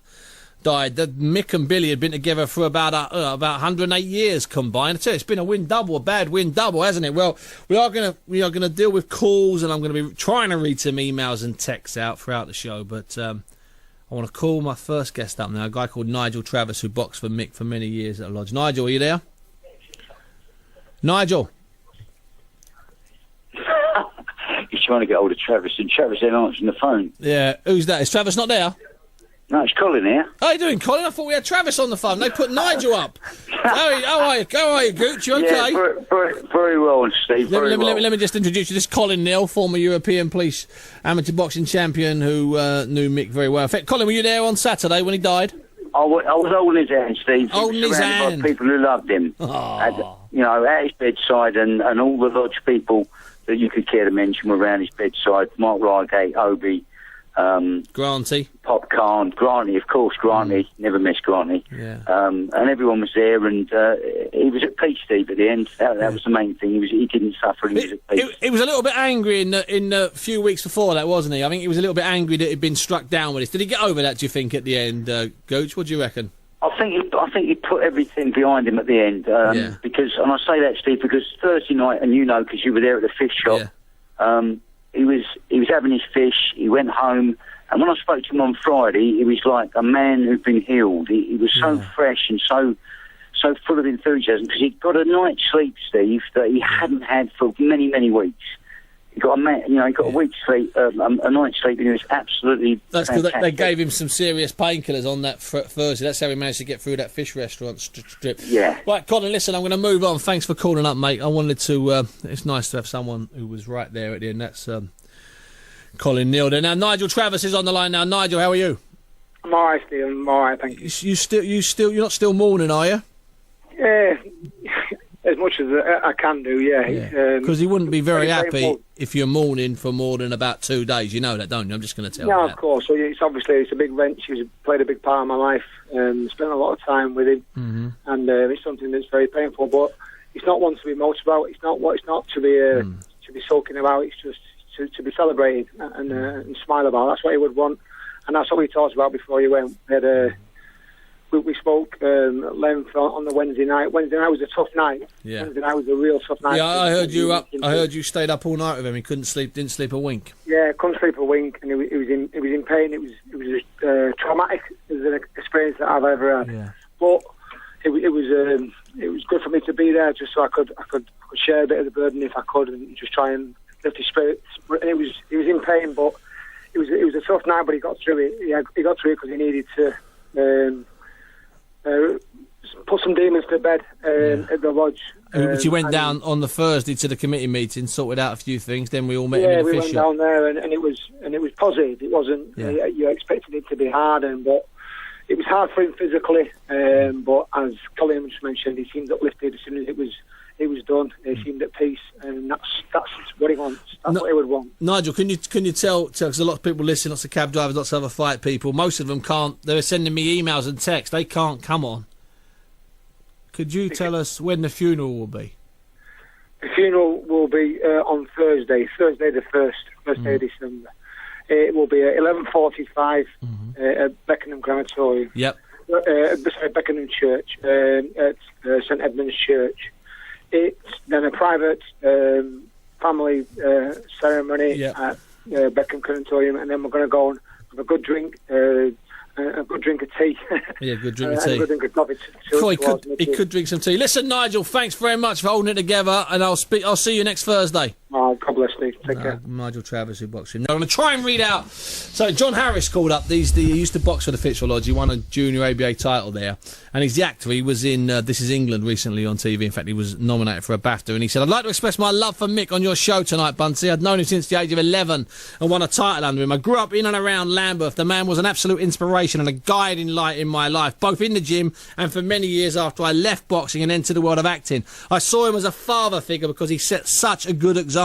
Speaker 3: died. Mick and Billy had been together for about 108 years combined. I tell you, it's been a bad win double, hasn't it? Well, we are gonna deal with calls, and I'm going to be trying to read some emails and texts out throughout the show. But I want to call my first guest up now, a guy called Nigel Travis, who boxed for Mick for many years at the lodge. Nigel, are you there? Nigel.
Speaker 5: He's trying to get hold of Travis, and Travis ain't answering the phone.
Speaker 3: Yeah, who's that? Is Travis not there?
Speaker 5: No, it's Colin here.
Speaker 3: How are you doing, Colin? I thought we had Travis on the phone. They put Nigel up. How are you, Gooch? You okay?
Speaker 5: Yeah, very well, Steve. Let
Speaker 3: me just introduce you. This is Colin Neal, former European Police amateur boxing champion who knew Mick very well. In fact, Colin, were you there on Saturday when he died?
Speaker 5: I was holding his hand, Steve.
Speaker 3: Holding his hand.
Speaker 5: By people who loved him. At his bedside, and all the lodge people that you could care to mention were around his bedside. Mark Rygate, Obi,
Speaker 3: Granty,
Speaker 5: Popcorn, Granty, of course, Granty, never miss Granty.
Speaker 3: Yeah.
Speaker 5: And everyone was there, and he was at peace, Steve, at the end. That was the main thing. He didn't suffer, he was at peace.
Speaker 3: He was a little bit angry in the few weeks before that, wasn't he? I think he was a little bit angry that he'd been struck down with this. Did he get over that, do you think, at the end, Gooch? What do you reckon?
Speaker 5: I think he put everything behind him at the end. Because, and I say that, Steve, because Thursday night, and because you were there at the fish shop, he was having his fish. He went home, and when I spoke to him on Friday, he was like a man who'd been healed. He was so fresh and so full of enthusiasm because he'd got a night's sleep, Steve, that he hadn't had for many, many weeks. He got a week's sleep, a night's sleep, and he was absolutely.
Speaker 3: That's because they gave him some serious painkillers on that Thursday. That's how he managed to get through that fish restaurant strip.
Speaker 5: Yeah.
Speaker 3: Right, Colin, listen, I'm going to move on. Thanks for calling up, mate. I wanted to. It's nice to have someone who was right there at the end. That's Colin Neal there. Now, Nigel Travis is on the line now. Nigel, how are you?
Speaker 6: I'm all right, Steve. I'm all right, thank you.
Speaker 3: You're not still mourning, are you?
Speaker 6: Yeah. As much as I can do, yeah.
Speaker 3: Because he wouldn't be very happy if you're mourning for more than about 2 days. You know that, don't you? I'm just going to tell you that.
Speaker 6: No, of course. So it's a big wrench. He's played a big part of my life. Spent a lot of time with him, and it's something that's very painful. But it's not one to be emotional about. It's not to be sulking about. It's just to be celebrated and smile about. That's what he would want, and that's what we talked about before you went. We spoke at length on the Wednesday night. Wednesday night was a tough night. Yeah. Wednesday night was a real tough night.
Speaker 3: Yeah, I heard you up. I heard you stayed up all night with him. He didn't sleep a wink.
Speaker 6: Yeah, couldn't sleep a wink, and he was in pain. It was traumatic. It was an experience that I've ever had. Yeah. But it was good for me to be there, just so I could share a bit of the burden if I could, and just try and lift his spirits. And he was in pain, but it was a tough night. But he got through it. He got through it because he needed to. Put some demons to bed at the lodge.
Speaker 3: But you went down on the Thursday to the committee meeting, sorted out a few things. Then we all met him in the fish shop.
Speaker 6: Yeah, we went down there, and it was positive. It wasn't. You expected it to be hard, but it was hard for him physically. But as Colin just mentioned, he seemed uplifted as soon as it was done. He seemed at peace, and that's what he wants. That's what he would want.
Speaker 3: Nigel, can you tell? Because a lot of people listen, lots of cab drivers, lots of other fight people. Most of them can't. They're sending me emails and texts. They can't come on. Could you tell us when the funeral will be?
Speaker 6: The funeral will be on Thursday the 1st day of December. It will be at 11:45 at Beckenham Crematorium.
Speaker 3: Yep.
Speaker 6: Beside Beckenham Church, at St Edmund's Church. It's then a private family ceremony at Beckham Crematorium, and then we're going to go and have a good drink. A good drink of tea.
Speaker 3: Yeah, good drink of tea.
Speaker 6: A good drink of coffee.
Speaker 3: He could drink some tea. Listen, Nigel, thanks very much for holding it together, and I'll see you next Thursday.
Speaker 6: Oh, God bless you. Take care.
Speaker 3: Nigel Travers, who boxed him. Now, I'm going to try and read out. So, John Harris called up. He used to box for the Fitzroy Lodge. He won a junior ABA title there. And he's the actor. He was in This Is England recently on TV. In fact, he was nominated for a BAFTA. And he said, I'd like to express my love for Mick on your show tonight, Bunty. I'd known him since the age of 11 and won a title under him. I grew up in and around Lambeth. The man was an absolute inspiration and a guiding light in my life, both in the gym and for many years after I left boxing and entered the world of acting. I saw him as a father figure because he set such a good example.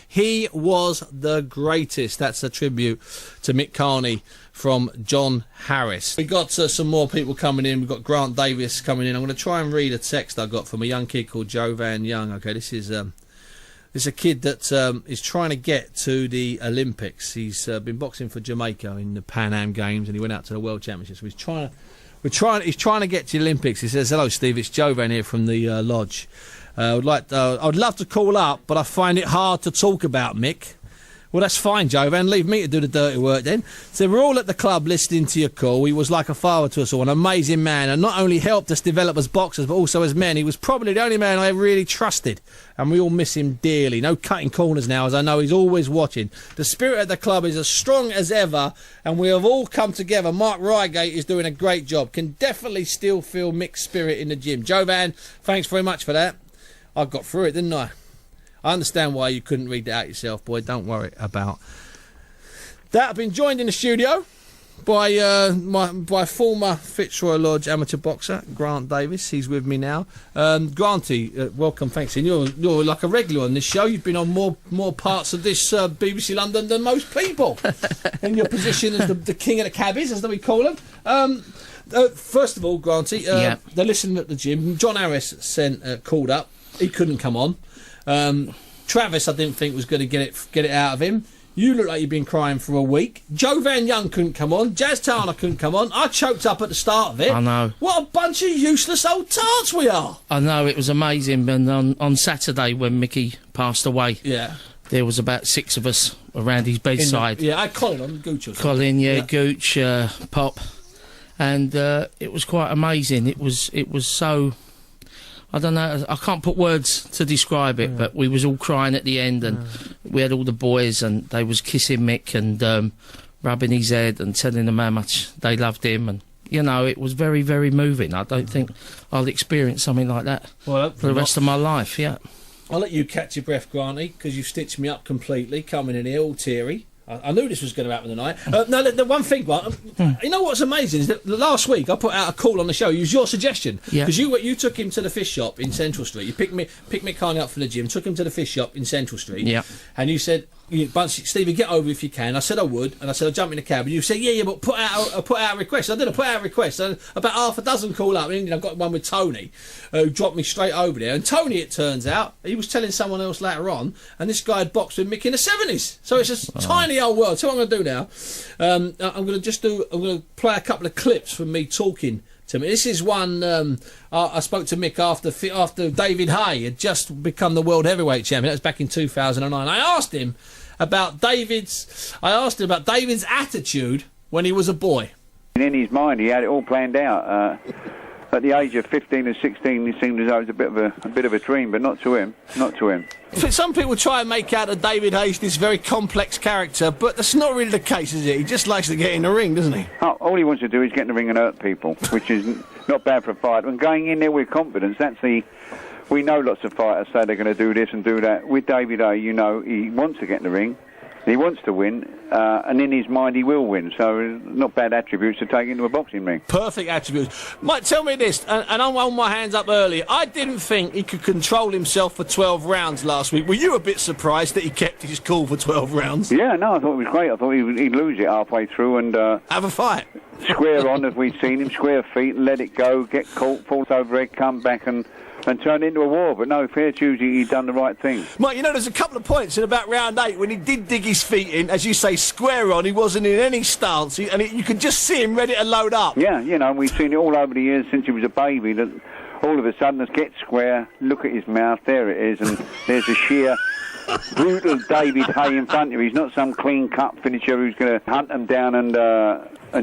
Speaker 3: He was the greatest. That's a tribute to Mick Carney from John Harris. We got some more people coming in. We've got Grant Davis coming in. I'm going to try and read a text I got from a young kid called Jovan Young. Okay, this is a kid that is trying to get to the Olympics. He's been boxing for Jamaica in the Pan Am Games, and he went out to the World Championships. So he's trying to get to the Olympics. He says, "Hello, Steve. It's Jovan here from the lodge. I'd love to call up, but I find it hard to talk about Mick." Well, that's fine, Jovan. Leave me to do the dirty work then. So we're all at the club listening to your call. He was like a father to us all, an amazing man, and not only helped us develop as boxers, but also as men. He was probably the only man I really trusted, and we all miss him dearly. No cutting corners now, as I know he's always watching. The spirit at the club is as strong as ever, and we have all come together. Mark Reigate is doing a great job. Can definitely still feel Mick's spirit in the gym. Jovan, thanks very much for that. I got through it, didn't I? I understand why you couldn't read it out yourself, boy. Don't worry about that. I've been joined in the studio by former Fitzroy Lodge amateur boxer Grant Davis. He's with me now. Granty, welcome. Thanks. And you're like a regular on this show. You've been on more parts of this BBC London than most people. In your position as the king of the cabbies, as we call them. First of all, Granty, they're listening at the gym. John Harris called up. He couldn't come on. Travis, I didn't think was going to get it out of him. You look like you've been crying for a week. Jovan Young couldn't come on. Jazz Turner couldn't come on. I choked up at the start of it.
Speaker 7: I know.
Speaker 3: What a bunch of useless old tarts we are.
Speaker 7: I know, it was amazing. And on Saturday when Mickey passed away, there was about 6 of us around his bedside.
Speaker 3: I had Colin on, Gooch.
Speaker 7: Gooch, Pop. And it was quite amazing. It was so... I don't know, I can't put words to describe it, but we was all crying at the end, and we had all the boys, and they was kissing Mick and rubbing his head and telling him how much they loved him, and, you know, it was very, very moving. I don't think I'll experience something like that for the rest of my life,
Speaker 3: I'll let you catch your breath, Granty, because you've stitched me up completely, coming in here all teary. I knew this was going to happen tonight. No, the one thing, you know what's amazing is that last week I put out a call on the show. It was your suggestion because you took him to the fish shop in Central Street. You picked Mick Carney up from the gym, took him to the fish shop in Central Street, and you said, Stevie, get over if you can. I said I would, and I said I'll jump in the cab. And you said, but put out a request. I did. I put out a request, and about half a dozen call up. And I got one with Tony, who dropped me straight over there. And Tony, it turns out, he was telling someone else later on, and this guy had boxed with Mick in the 70s. So it's a tiny old world. So what I'm going to do now, I'm going to play a couple of clips from me talking to me. This is one I spoke to Mick after David Haye had just become the world heavyweight champion. That was back in 2009. I asked him about David's attitude when he was a boy.
Speaker 4: In his mind, he had it all planned out. At the age of 15 and 16, it seemed as though it was a bit of a dream, but not to him. Not to him.
Speaker 3: Some people try and make out that David Haye's this very complex character, but that's not really the case, is it? He just likes to get in the ring, doesn't he?
Speaker 4: All he wants to do is get in the ring and hurt people, which is not bad for a fighter. And going in there with confidence, we know lots of fighters say they're going to do this and do that. With David Haye, you know, he wants to get in the ring, he wants to win, and in his mind he will win. So not bad attributes to take into a boxing ring.
Speaker 3: Perfect attributes. Mike, tell me this, and I'm holding my hands up earlier. I didn't think he could control himself for 12 rounds last week. Were you a bit surprised that he kept his cool for 12 rounds?
Speaker 4: Yeah, no, I thought it was great. I thought he'd lose it halfway through and...
Speaker 3: have a fight.
Speaker 4: Square on, as we've seen him, square feet, and let it go, get caught, falls overhead, come back and turn into a war. But no, fair Tuesday, he'd done the right thing.
Speaker 3: Mike, you know, there's a couple of points in about round 8 when he did dig his feet in, as you say, square on. He wasn't in any stance, you could just see him ready to load up.
Speaker 4: Yeah, you know, we've seen it all over the years since he was a baby, that all of a sudden, let's get square, look at his mouth, there it is, and there's a sheer brutal David Hay in front of him. He's not some clean-cut finisher who's going to hunt them down and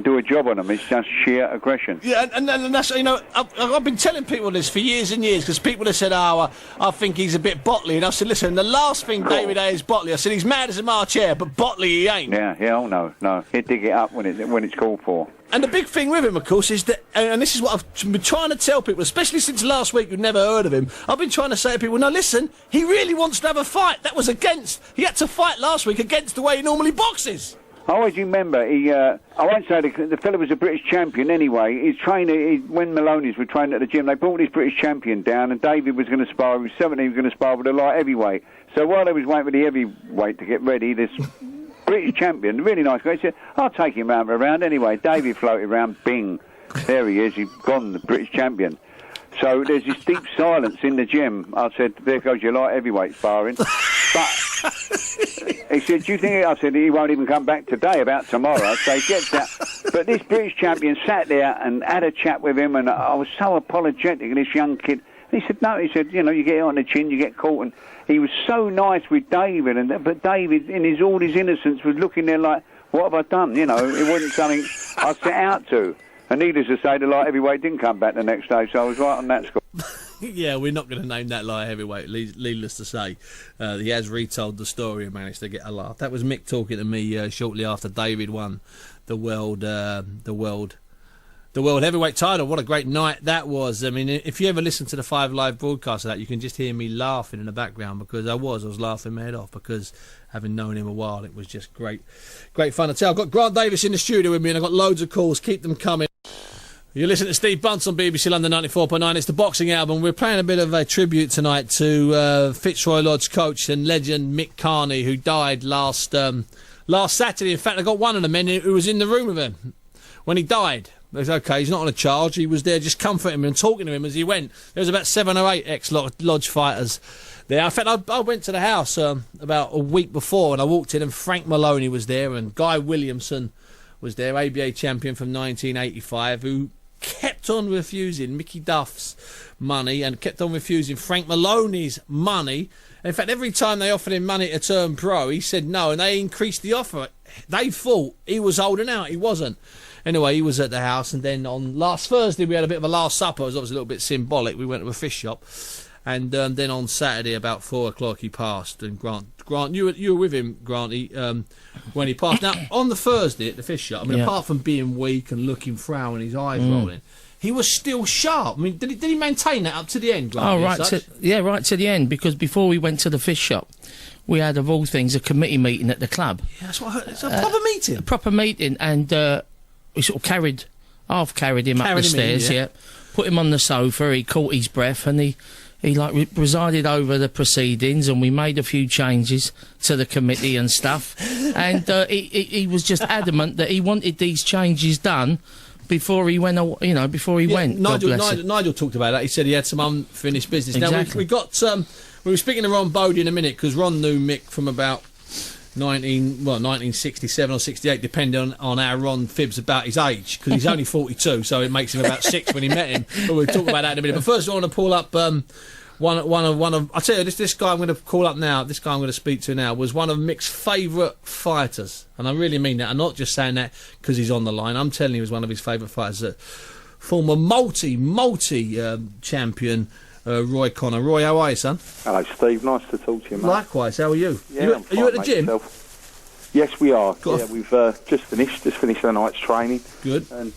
Speaker 4: do a job on them. It's just sheer aggression.
Speaker 3: Yeah, and that's, you know, I've been telling people this for years and years, because people have said, I think he's a bit Botley, and I said, listen, the last thing David Hay is Botley. I said, he's mad as a March hare, but Botley he ain't.
Speaker 4: Yeah, oh no, he'd dig it up when it's called for.
Speaker 3: And the big thing with him, of course, is that, and this is what I've been trying to tell people, especially since last week who'd never heard of him, I've been trying to say to people, now listen, he really wants to have a fight. That was he had to fight last week against the way he normally boxes.
Speaker 4: I always remember, I won't say the fella was a British champion anyway. His trainer, when Maloney's were training at the gym, they brought his British champion down, and David was going to spar, he was 17, he was going to spar with a light heavyweight. So while they was waiting for the heavyweight to get ready, this British champion, really nice guy, he said, I'll take him round for a round anyway. David floated round, bing, there he is, he's gone, the British champion. So there's this deep silence in the gym. I said, there goes your light heavyweight sparring. But he said, do you think... I said, he won't even come back today, about tomorrow. So he gets that. But this British champion sat there and had a chat with him, and I was so apologetic, and this young kid... He said, no, he said, you know, you get it on the chin, you get caught. And he was so nice with David, but David, in all his innocence, was looking there like, what have I done? You know, it wasn't something I set out to. And needless to say, the light heavyweight didn't come back the next day, so I was right on that score.
Speaker 3: Yeah, we're not going to name that light heavyweight, needless to say. He has retold the story and managed to get a laugh. That was Mick talking to me shortly after David won the world heavyweight title. What a great night that was. I mean, if you ever listen to the 5 Live broadcast of that, you can just hear me laughing in the background, because I was laughing my head off, because having known him a while, it was just great fun to tell. I've got Grant Davis in the studio with me, and I've got loads of calls. Keep them coming. You're listening to Steve Bunce on BBC London 94.9. It's the boxing album. We're playing a bit of a tribute tonight to Fitzroy Lodge coach and legend Mick Carney, who died last Saturday. In fact, I got one of the men who was in the room with him when he died. It was okay, he's not on a charge. He was there just comforting him and talking to him as he went. There was about 7 or 8 ex-Lodge fighters there. In fact, I went to the house about a week before, and I walked in, and Frank Maloney was there, and Guy Williamson was there, ABA champion from 1985, who kept on refusing Mickey Duff's money and kept on refusing Frank Maloney's money. In fact, every time they offered him money to turn pro, he said no, and they increased the offer. They thought he was holding out. He wasn't. Anyway, he was at the house, and then on last Thursday we had a bit of a last supper. It was obviously a little bit symbolic. We went to a fish shop, and then on Saturday about 4 o'clock he passed. And Grant, you were with him, Granty, when he passed. Now on the Thursday at the fish shop, I mean, apart from being weak and looking frown and his eyes rolling, he was still sharp. I mean, did he maintain that up to the end? Granty,
Speaker 7: right to the end. Because before we went to the fish shop, we had, of all things, a committee meeting at the club.
Speaker 3: Yeah, that's what I heard. It's a proper meeting. A
Speaker 7: proper meeting, and we sort of half carried him up the stairs, put him on the sofa, he caught his breath, and he presided over the proceedings, and we made a few changes to the committee and stuff, and he was just adamant that he wanted these changes done before he went, before he went.
Speaker 3: Nigel talked about that. He said he had some unfinished business.
Speaker 7: Exactly.
Speaker 3: Now, we got, we were speaking to Ron Bodie in a minute, because Ron knew Mick from about 1967 or 68, depending on how Ron fibs about his age, because he's only 42, so it makes him about 6 when he met him. But we'll talk about that in a minute. But first, I want to pull up one of. I tell you, this guy I'm going to call up now. This guy I'm going to speak to now was one of Mick's favourite fighters, and I really mean that. I'm not just saying that because he's on the line. I'm telling you, he was one of his favourite fighters. Former multi champion. Roy Connor. Roy, how are you, son?
Speaker 8: Hello, Steve. Nice to talk to you, mate.
Speaker 3: Likewise. How are you?
Speaker 8: Yeah,
Speaker 3: are you at the gym?
Speaker 8: Yes, we are. We've just finished the night's training.
Speaker 3: Good.
Speaker 8: And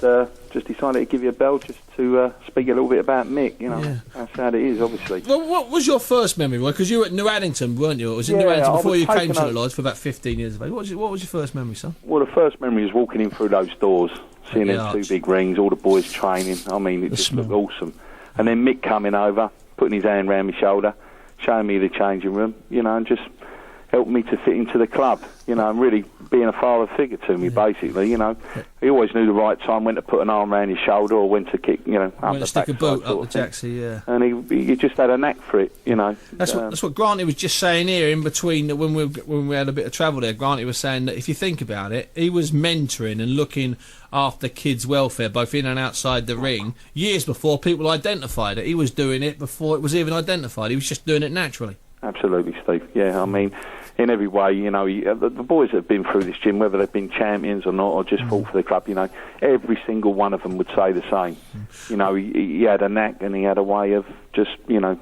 Speaker 8: just decided to give you a bell just to speak a little bit about Mick. You know, how sad it is, obviously.
Speaker 3: Well, what was your first memory, Roy? Because you were at New Addington, weren't you? Or was it New Addington before you came to the Lodge for about 15 years of age? What was your first memory, son?
Speaker 8: Well, the first memory was walking in through those doors, seeing them 2 big rings, all the boys training. I mean, it just looked awesome. And then Mick coming over, putting his hand round my shoulder, showing me the changing room, and just helped me to fit into the club, and really being a father figure to me, basically. You know, he always knew the right time when to put an arm around his shoulder or when to kick. You know,
Speaker 3: when to stick a boot up the jacksie. Yeah.
Speaker 8: And he just had a knack for it. You know.
Speaker 3: That's what Granty was just saying here in between when we had a bit of travel there. Granty was saying that if you think about it, he was mentoring and looking after kids' welfare, both in and outside the ring, years before people identified it. He was doing it before it was even identified. He was just doing it naturally.
Speaker 8: Absolutely, Steve. Yeah, I mean, in every way, you know, the boys that have been through this gym, whether they've been champions or not, or just fought for the club, you know, every single one of them would say the same. You know, he had a knack and he had a way of just, you know,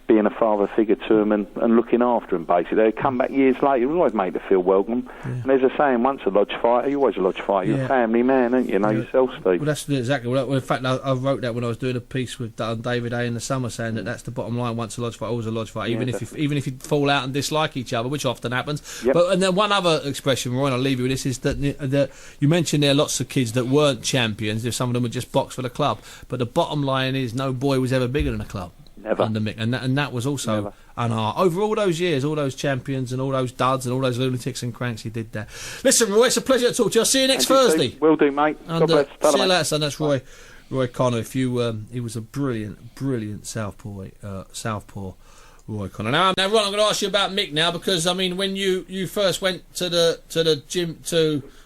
Speaker 8: being a father figure to them and looking after them, basically. They'd come back years later and always made them feel welcome. Yeah. And there's a saying, once a lodge fighter, you're always a lodge fighter. You're a family man, aren't you? Yourself, Steve.
Speaker 3: Well, that's exactly. Well, in fact, I wrote that when I was doing a piece with David A in the summer, saying that's the bottom line. Once a lodge fighter, always a lodge fighter. Even if you fall out and dislike each other, which often happens. Yep. But and then one other expression, Roy, and I'll leave you with this, is that you mentioned there are lots of kids that weren't champions. If some of them would just box for the club, but the bottom line is no boy was ever bigger than a club.
Speaker 8: Never.
Speaker 3: Under Mick, and that was also an art. Over all those years, all those champions and all those duds and all those lunatics and cranks, he did that. Listen, Roy, it's a pleasure to talk to you. I'll see you next Thursday.
Speaker 8: Will do, mate. God bless.
Speaker 3: See you later, son. That's Roy Connor. He was a brilliant southpaw Roy Connor. Now, Ron, I'm going to ask you about Mick now, because I mean, when you first went to the gym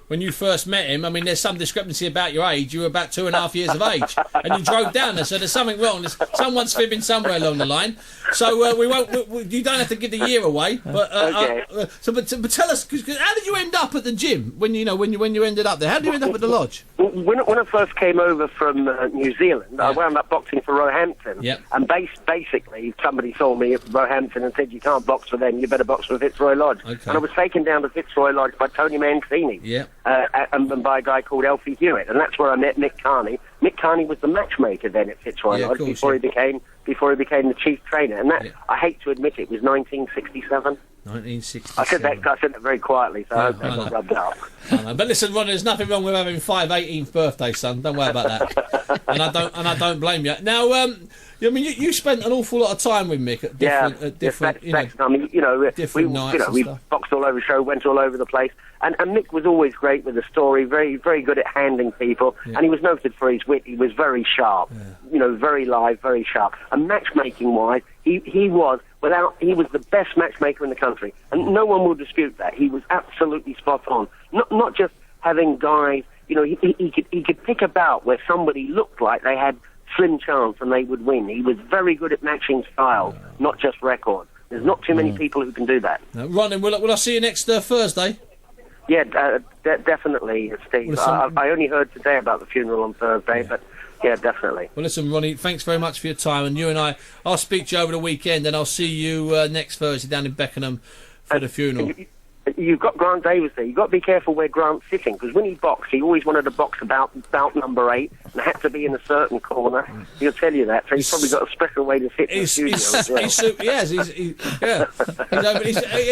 Speaker 3: when you first met him, I mean, there's some discrepancy about your age. You were about 2.5 years of age, and you drove down there. So there's something wrong. Someone's fibbing somewhere along the line. So we won't. You don't have to give the year away. But
Speaker 5: okay.
Speaker 3: But tell us, cause how did you end up at the gym when you ended up there? How did you end up at the lodge?
Speaker 9: When I first came over from New Zealand, I wound up boxing for Roehampton.
Speaker 3: Yep.
Speaker 9: And basically, somebody saw me at Roehampton and said, "You can't box for them. You better box for Fitzroy Lodge."
Speaker 3: Okay.
Speaker 9: And I was taken down to Fitzroy Lodge by Tony Mancini.
Speaker 3: Yeah.
Speaker 9: And by a guy called Elfie Hewitt, and that's where I met Mick Carney. Mick Carney was the matchmaker then at Fitzroy Lodge before he became the chief trainer. And that I hate to admit it was 1967.
Speaker 3: 1967.
Speaker 9: I said that very quietly, so I hope that got rubbed off.
Speaker 3: But listen, Ron, there's nothing wrong with having 5 18th birthdays, son. Don't worry about that. and I don't blame you. Now, I mean, you spent an awful lot of time with Mick at different
Speaker 9: I mean, you know,
Speaker 3: different nights.
Speaker 9: We boxed all over the show, went all over the place, and Mick was always great with the story, very, very good at handling people, and he was noted for his wit. He was very sharp, you know, very live, very sharp. And matchmaking-wise, he was the best matchmaker in the country, and no one will dispute that. He was absolutely spot on. Not just having guys, you know, he could pick a bout where somebody looked like they had slim chance and they would win. He was very good at matching styles, not just records. There's not too many people who can do that.
Speaker 3: Ron, will I see you next Thursday?
Speaker 9: Yeah, definitely, Steve. I only heard today about the funeral on Thursday, but yeah, definitely.
Speaker 3: Well, listen, Ronnie, thanks very much for your time, and you and I'll speak to you over the weekend, and I'll see you next Thursday down in Beckenham for the funeral.
Speaker 9: You've got Grant Davis there. You've got to be careful where Grant's sitting, because when he boxed, he always wanted to box about number 8 and had to be in a certain corner. He'll tell you that, so he's probably got a special way to sit in the studio as well.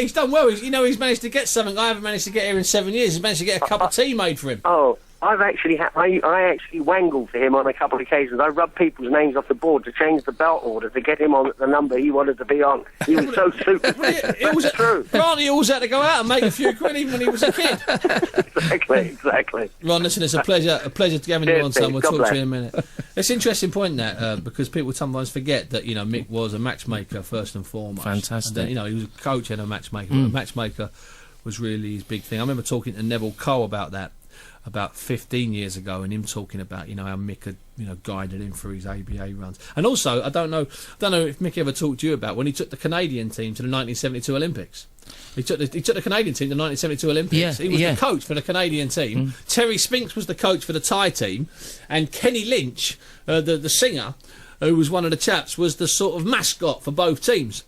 Speaker 3: He's done well. He's managed to get something I haven't managed to get here in 7 years. He's managed to get a cup of tea made for him.
Speaker 9: Oh, I've actually I actually wangled for him on a couple of occasions. I rubbed people's names off the board to change the belt order to get him on the number he wanted to be on. He was so super.
Speaker 3: It was true. Grant, always had to go out and make a few quid even when he was a kid.
Speaker 9: Exactly.
Speaker 3: Ron, listen, it's a pleasure to having you on, son. We'll talk to you in a minute. It's an interesting point that because people sometimes forget that Mick was a matchmaker first and foremost.
Speaker 7: Fantastic.
Speaker 3: And then, he was a coach and a matchmaker. But a matchmaker was really his big thing. I remember talking to Neville Cole about that about 15 years ago, and him talking about how Mick had guided him through his ABA runs. And also, I don't know if Mick ever talked to you about when he took the Canadian team to the 1972 Olympics. He took the Canadian team to the 1972 Olympics. He was the coach for the Canadian team. Terry Spinks was the coach for the Thai team, and Kenny Lynch, the singer, who was one of the chaps, was the sort of mascot for both teams.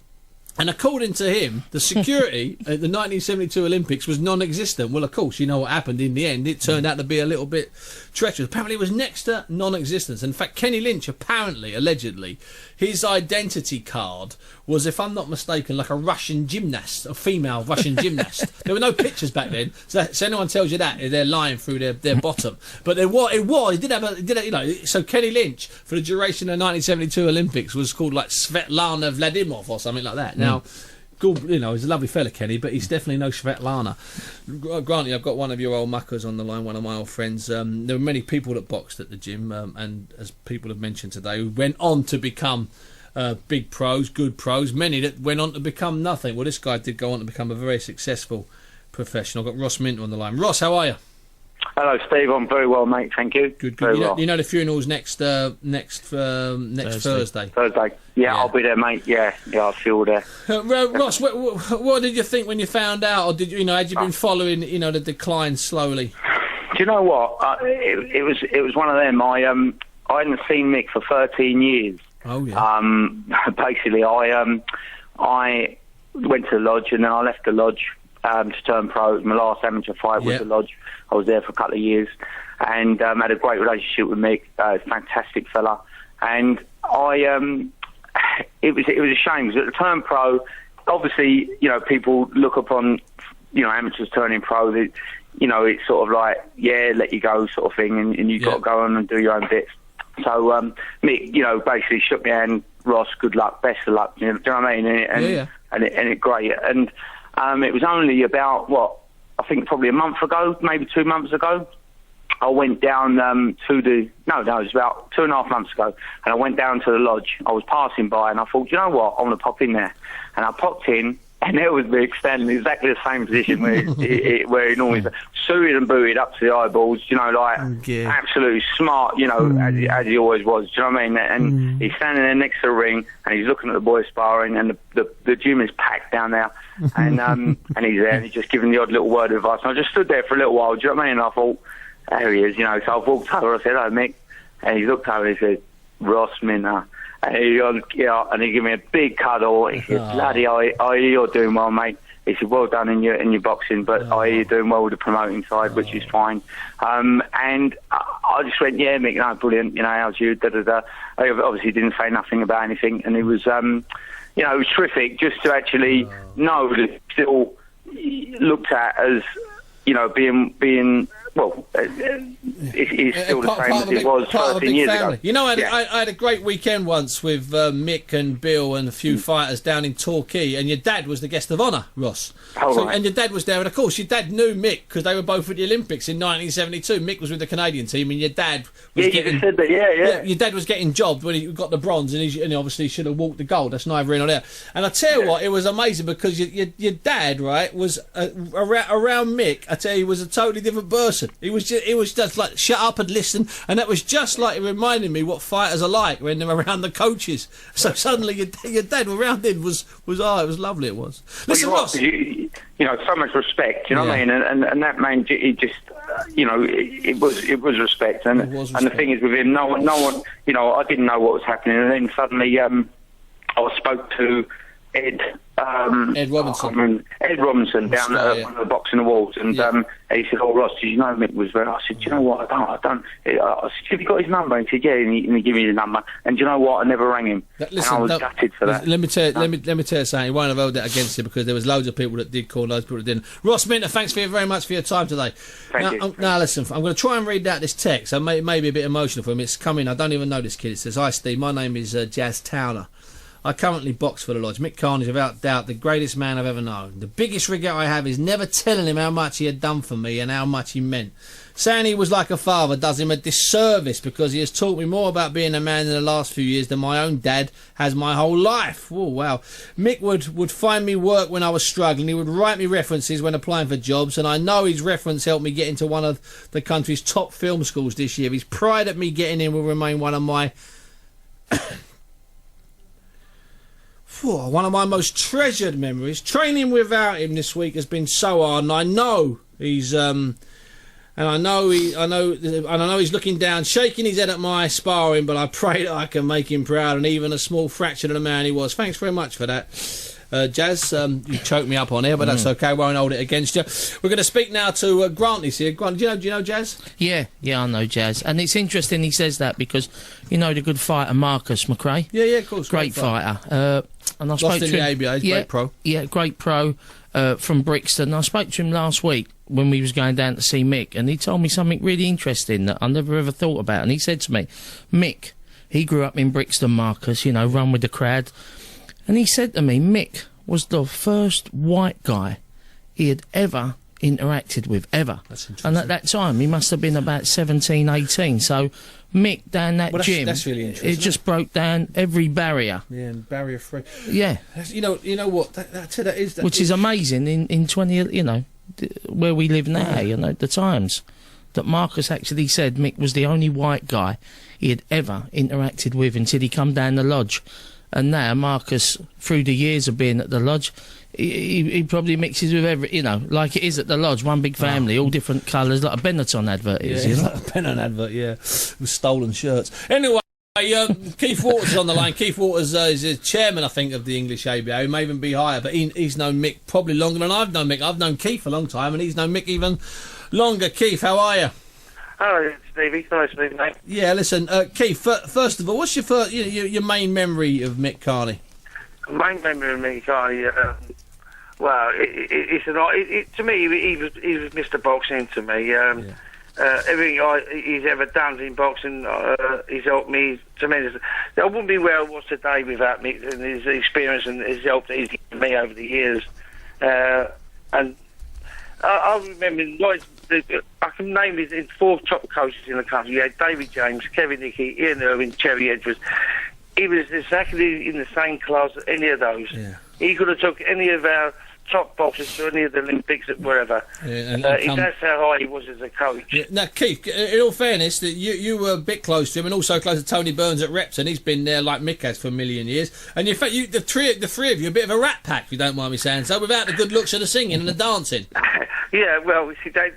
Speaker 3: And according to him, the security at the 1972 Olympics was non-existent. Well, of course, you know what happened in the end. It turned out to be a little bit treacherous. Apparently, it was next to non-existence. In fact, Kenny Lynch, allegedly, his identity card was, if I'm not mistaken, like a Russian gymnast, a female Russian gymnast. There were no pictures back then, so anyone tells you that, they're lying through their bottom. But it did have so Kenny Lynch, for the duration of the 1972 Olympics, was called like Svetlana Vladimir or something like that. Now, good, you know, he's a lovely fella, Kenny, but he's definitely no Svetlana. Granted, I've got one of your old muckers on the line, one of my old friends. There were many people that boxed at the gym, and as people have mentioned today, who went on to become big pros, good pros. Many that went on to become nothing. Well, this guy did go on to become a very successful professional. I've got Ross Minter on the line. Ross, how are you?
Speaker 10: Hello, Steve. I'm very well, mate. Thank you.
Speaker 3: Good.
Speaker 10: Very well.
Speaker 3: You know the funeral's next Thursday.
Speaker 10: Thursday. Yeah, I'll be there, mate. Yeah, I'll see you there.
Speaker 3: Ross, what did you think when you found out, or did you know? Had you been following, you know, the decline slowly?
Speaker 10: Do you know what? It was one of them. I hadn't seen Mick for 13 years.
Speaker 3: Oh yeah.
Speaker 10: Basically, I went to the lodge and then I left the lodge to turn pro. My last amateur fight was the lodge. I was there for a couple of years and had a great relationship with Mick. Fantastic fella. And it was a shame because at the turn pro, obviously, you know, people look upon, you know, amateurs turning pro. That, you know, it's sort of like, let you go sort of thing, and you've got to go on and do your own bits. So Mick, you know, basically shook my hand. Ross, good luck, best of luck. You know what I mean? And it great. And it was only about I think probably a month ago, maybe 2 months ago, I went down it was about 2.5 months ago, and I went down to the lodge. I was passing by, and I thought, you know what, I'm going to pop in there. And I popped in, and there was Mick standing in exactly the same position where he normally is, suited and booted up to the eyeballs, you know, like absolutely smart, you know, as he always was, do you know what I mean? And he's standing there next to the ring, and he's looking at the boys sparring, and the gym is packed down there, and he's there, and he's just giving the odd little word of advice. And I just stood there for a little while, do you know what I mean? And I thought, there he is, you know. So I walked over, I said, hello, Mick, and he looked over and he said, Ross Minter. And he gave me a big cuddle. He said, "Laddie, I hear you're doing well, mate." He said, "Well done in your boxing, but I hear you're doing well with the promoting side, which is fine." And I just went, "Yeah, Mick, no, brilliant. You know, how's you?" I obviously didn't say nothing about anything, and it was, you know, it was terrific just to actually know that it's still looked at as, you know, being. Well, it's still the same as it was 13 years ago.
Speaker 3: You know, I had a great weekend once with Mick and Bill and a few fighters down in Torquay, and your dad was the guest of honour, Ross. And your dad was there, and of course your dad knew Mick because they were both at the Olympics in 1972. Mick was with the Canadian team, and your dad was
Speaker 10: getting... you just said that,
Speaker 3: your dad was getting jobbed when he got the bronze, and he obviously should have walked the gold. That's neither here nor there. And I tell you what, it was amazing because your dad, right, was around Mick. I tell you, he was a totally different person. He was just like shut up and listen, and that was just like it reminded me what fighters are like when they're around the coaches. So suddenly your dad around him was it was lovely. It was. Listen, Ross,
Speaker 10: you know, so much respect. You know what I mean? And that man, he just you know, it was respect. And the thing is with him, no one, you know, I didn't know what was happening, and then suddenly I spoke to Ed Robinson down at one of the Boxing Awards, and he said, "Oh, Ross, did you know Mick was very?" I said, "Do you know what? I don't." I said, "Have you got his number?" He said, "Yeah," and he gave me the number. And do you know what? I never rang him.
Speaker 3: Listen,
Speaker 10: and I was gutted for that.
Speaker 3: Let me tell you something. He won't have held that against you because there was loads of people that did call, loads of people that didn't. Ross Minter, thanks very much for your time today.
Speaker 10: Thank you.
Speaker 3: Now listen, I'm going to try and read out this text. It may be a bit emotional for him. It's coming. I don't even know this kid. It says, "Hi Steve, my name is Jazz Towner. I currently box for the lodge. Mick Carney is without doubt the greatest man I've ever known. The biggest regret I have is never telling him how much he had done for me and how much he meant. Saying he was like a father does him a disservice because he has taught me more about being a man in the last few years than my own dad has my whole life." Oh, wow. Mick would find me work when I was struggling. He would write me references when applying for jobs, and I know his reference helped me get into one of the country's top film schools this year. His pride at me getting in will remain one of my... one of my most treasured memories. Training without him this week has been so hard, and I know he's and I know he's looking down, shaking his head at my sparring, but I pray that I can make him proud, and even a small fraction of the man he was. Thanks very much for that. Jazz, you choked me up on here, but that's okay. I won't hold it against you. We're going to speak now to Grant. He's here. Grant, do you know Jazz?
Speaker 7: Yeah, I know Jazz, and it's interesting he says that because you know the good fighter Marcus McRae.
Speaker 3: Yeah, of course.
Speaker 7: Great fighter. And I spoke to him.
Speaker 3: The ABA, great pro.
Speaker 7: Yeah, great pro from Brixton. I spoke to him last week when we was going down to see Mick, and he told me something really interesting that I never ever thought about. And he said to me, Mick, he grew up in Brixton, Marcus, you know, run with the crowd. And he said to me, Mick was the first white guy he had ever interacted with, ever.
Speaker 3: That's interesting.
Speaker 7: And at that time, he must have been about 17, 18. So Mick down that gym,
Speaker 3: that's really interesting.
Speaker 7: it just broke down every barrier.
Speaker 3: Yeah, and barrier free.
Speaker 7: Yeah.
Speaker 3: You know what? That is
Speaker 7: Which is amazing in 20, where we live now, the times. That Marcus actually said Mick was the only white guy he had ever interacted with until he come down the lodge. And now Marcus, through the years of being at the lodge, he probably mixes with every, like it is at the lodge, one big family, all different colours, like a Benetton advert is.
Speaker 3: Yeah, like a Benetton advert, yeah, with stolen shirts. Anyway, Keith Waters is on the line. Keith Waters is the chairman, I think, of the English ABA. He may even be higher, but he's known Mick probably longer than I've known Mick. I've known Keith a long time, and he's known Mick even longer. Keith, how are you?
Speaker 11: Hello, Stevie. Nice to meet you, mate.
Speaker 3: Yeah, listen, Keith, first of all, what's your first, your main memory of Mick Carney?
Speaker 11: Main memory of Mick Carney, well, to me, he was Mr. Boxing to me. Everything he's ever done in boxing, he's helped me tremendously. I wouldn't be where I was today without Mick and his experience and his help that he's given me over the years. And I remember, I can name his 4 top coaches in the country. You had David James, Kevin Hickey, Ian Irwin, Cherry Edwards. He was exactly in the same class as any of those. Yeah. He could have took any of our top boxers to any of the Olympics or wherever. Yeah, that's how high he was as a coach.
Speaker 3: Yeah. Now, Keith, in all fairness, that you were a bit close to him, and also close to Tony Burns at Repton. He's been there like Mick has for a million years. And in fact, the three of you, are a bit of a rat pack, if you don't mind me saying so, without the good looks of the singing and the dancing.
Speaker 11: Yeah, well, see, that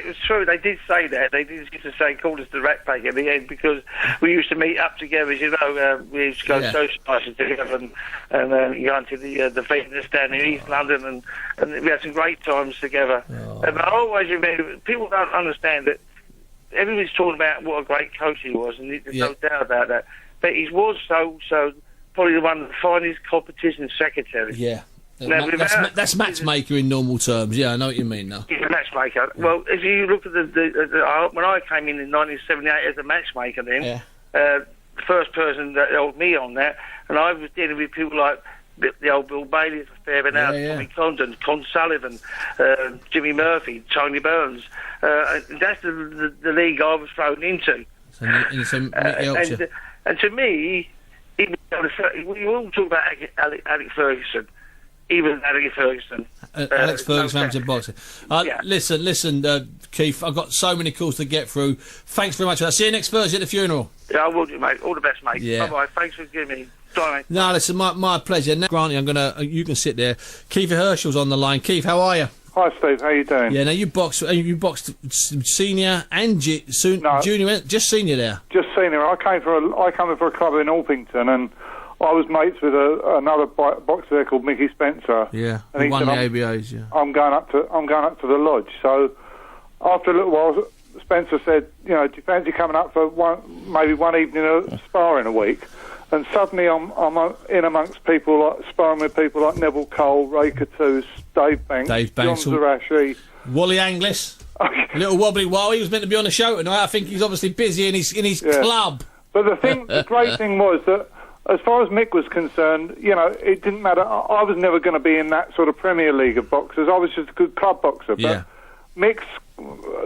Speaker 11: was true. They did say that. They did used to say, call us the Rat Pack at the end, because we used to meet up together, we used to go socialising together and go into the fitness down in East London, and we had some great times together. Oh. And I always remember, people don't understand that everybody's talking about what a great coach he was, and there's no doubt about that. But he was so probably one of the finest competition secretaries.
Speaker 3: Yeah. Now, that's matchmaker in normal terms. Yeah, I know what you mean now.
Speaker 11: He's a matchmaker. Well, if you look at when I came in 1978 as a matchmaker, then the first person that helped me on that, and I was dealing with people like the old Bill Bailey for Fairbairn, Tommy Condon, Con Sullivan, Jimmy Murphy, Tony Burns. That's the league I was thrown into. And to me, we all talk about Alec Ferguson. Even Alex Ferguson.
Speaker 3: Alex Ferguson, amateur boxer. Listen, Keith, I've got so many calls to get through. Thanks very much for that. See you next Thursday at the funeral.
Speaker 11: Yeah, I will do, mate. All the best, mate. Yeah. Bye-bye. Thanks for giving me... Sorry, mate.
Speaker 3: No, listen, my pleasure. Now, Granty, you can sit there. Keith Herschel's on the line. Keith, how are you?
Speaker 12: Hi, Steve. How you doing?
Speaker 3: Yeah, now you boxed senior and junior, just senior there.
Speaker 12: Just senior. I came for a club in Orpington, and I was mates with another boxer there called Mickey Spencer.
Speaker 3: Yeah, and he won the ABAs. Yeah,
Speaker 12: I'm going up to the lodge. So after a little while, Spencer said, do you fancy coming up for maybe one evening of sparring a week? And suddenly I'm in amongst people sparring with people like Neville Cole, Ray Catus, Dave Banks, John Zarashi,
Speaker 3: Wally Anglis, little wobbly Wally. He was meant to be on the show tonight. I think he's obviously busy in his club.
Speaker 12: But the great thing was that, as far as Mick was concerned, it didn't matter. I was never going to be in that sort of Premier League of boxers. I was just a good club boxer. But Mick's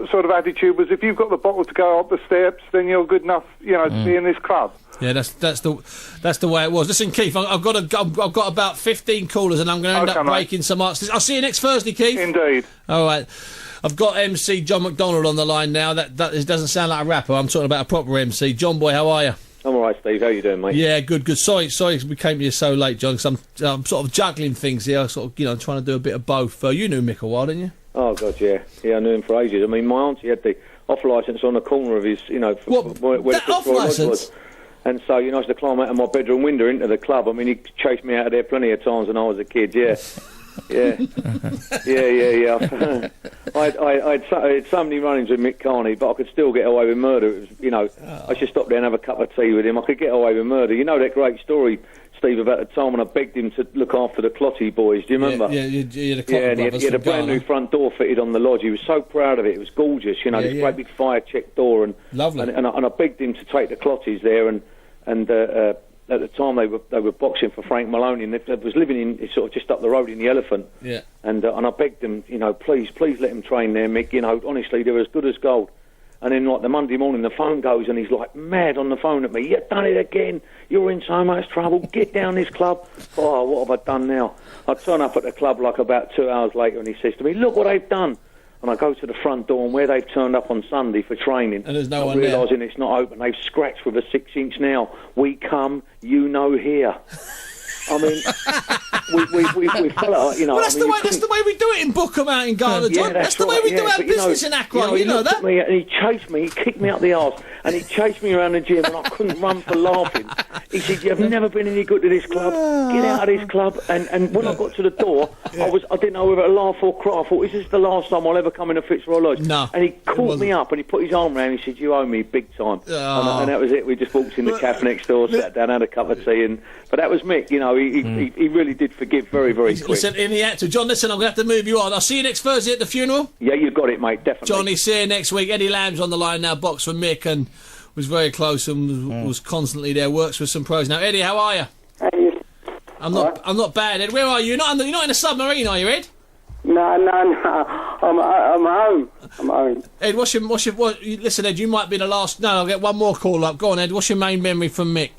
Speaker 12: sort of attitude was, if you've got the bottle to go up the steps, then you're good enough, to be in this club.
Speaker 3: Yeah, that's the way it was. Listen, Keith, I've got about 15 callers, and I'm going to end up breaking some hearts. I'll see you next Thursday, Keith.
Speaker 12: Indeed.
Speaker 3: All right. I've got MC John McDonald on the line now. That doesn't sound like a rapper. I'm talking about a proper MC. John boy, how are you?
Speaker 13: I'm all right, Steve. How you doing, mate?
Speaker 3: Yeah, good. Sorry we came to you so late, John, because I'm sort of juggling things here, sort of, trying to do a bit of both. You knew Mick a while, didn't you?
Speaker 13: Oh, God, yeah. Yeah, I knew him for ages. I mean, my auntie had the off-licence on the corner of his, where the
Speaker 3: off-licence
Speaker 13: was. And so, I used to climb out of my bedroom window into the club. I mean, he chased me out of there plenty of times when I was a kid, yeah. Yeah. I had so many run-ins with Mick Carney, but I could still get away with murder. It was, I should stop there and have a cup of tea with him. I could get away with murder. You know that great story, Steve, about the time when I begged him to look after the Clotty boys. Do you remember?
Speaker 3: Yeah, the Clotty brothers.
Speaker 13: He had a brand new front door fitted on the lodge. He was so proud of it. It was gorgeous, this great big fire check door. And
Speaker 3: lovely.
Speaker 13: And I begged him to take the Clotties there and at the time they were boxing for Frank Maloney, and they was living in sort of just up the road in the Elephant.
Speaker 3: Yeah.
Speaker 13: And I begged them, please let him train there, Mick. Honestly, they're as good as gold. And then, like, the Monday morning, the phone goes, and he's, like, mad on the phone at me. You've done it again. You're in so much trouble. Get down this club. Oh, what have I done now? I turn up at the club, like, about 2 hours later, and he says to me, look what they've done. And I go to the front door, and where they've turned up on Sunday for training,
Speaker 3: and there's no one
Speaker 13: realising it's not open, they've scratched with a 6-inch nail. We come, here. I mean, we fell out,
Speaker 3: Well, that's the way we do it in Bookham out in Ghana, John. That's the way we do our business in Accra. You know that.
Speaker 13: Me, and he chased me. He kicked me up the arse, and he chased me around the gym, and I couldn't run for laughing. He said, "You've never been any good to this club. Get out of this club." And when I got to the door, I didn't know whether to laugh or cry. I thought, "Is this the last time I'll ever come in a Fitzroy Lodge?"
Speaker 3: No.
Speaker 13: And he caught me up, and he put his arm around me. He said, "You owe me big time." And that was it. We just walked in the cafe next door, sat down, had a cup of tea, but that was Mick. He really did forgive very, very quick.
Speaker 3: Listen, in the actor, John, listen, I'm going to have to move you on. I'll see you next Thursday at the funeral.
Speaker 13: Yeah, you got it, mate, definitely.
Speaker 3: Johnny, see you next week. Eddie Lamb's on the line now, box for Mick, and was very close and was constantly there, works with some pros. Now, Eddie, how are you?
Speaker 14: Hey.
Speaker 3: I'm not bad, Ed. Where are you? You're not in a submarine, are you, Ed?
Speaker 14: No. I'm home. I'm home.
Speaker 3: Ed, listen, Ed, you might be the last. No, I'll get one more call up. Go on, Ed. What's your main memory from Mick?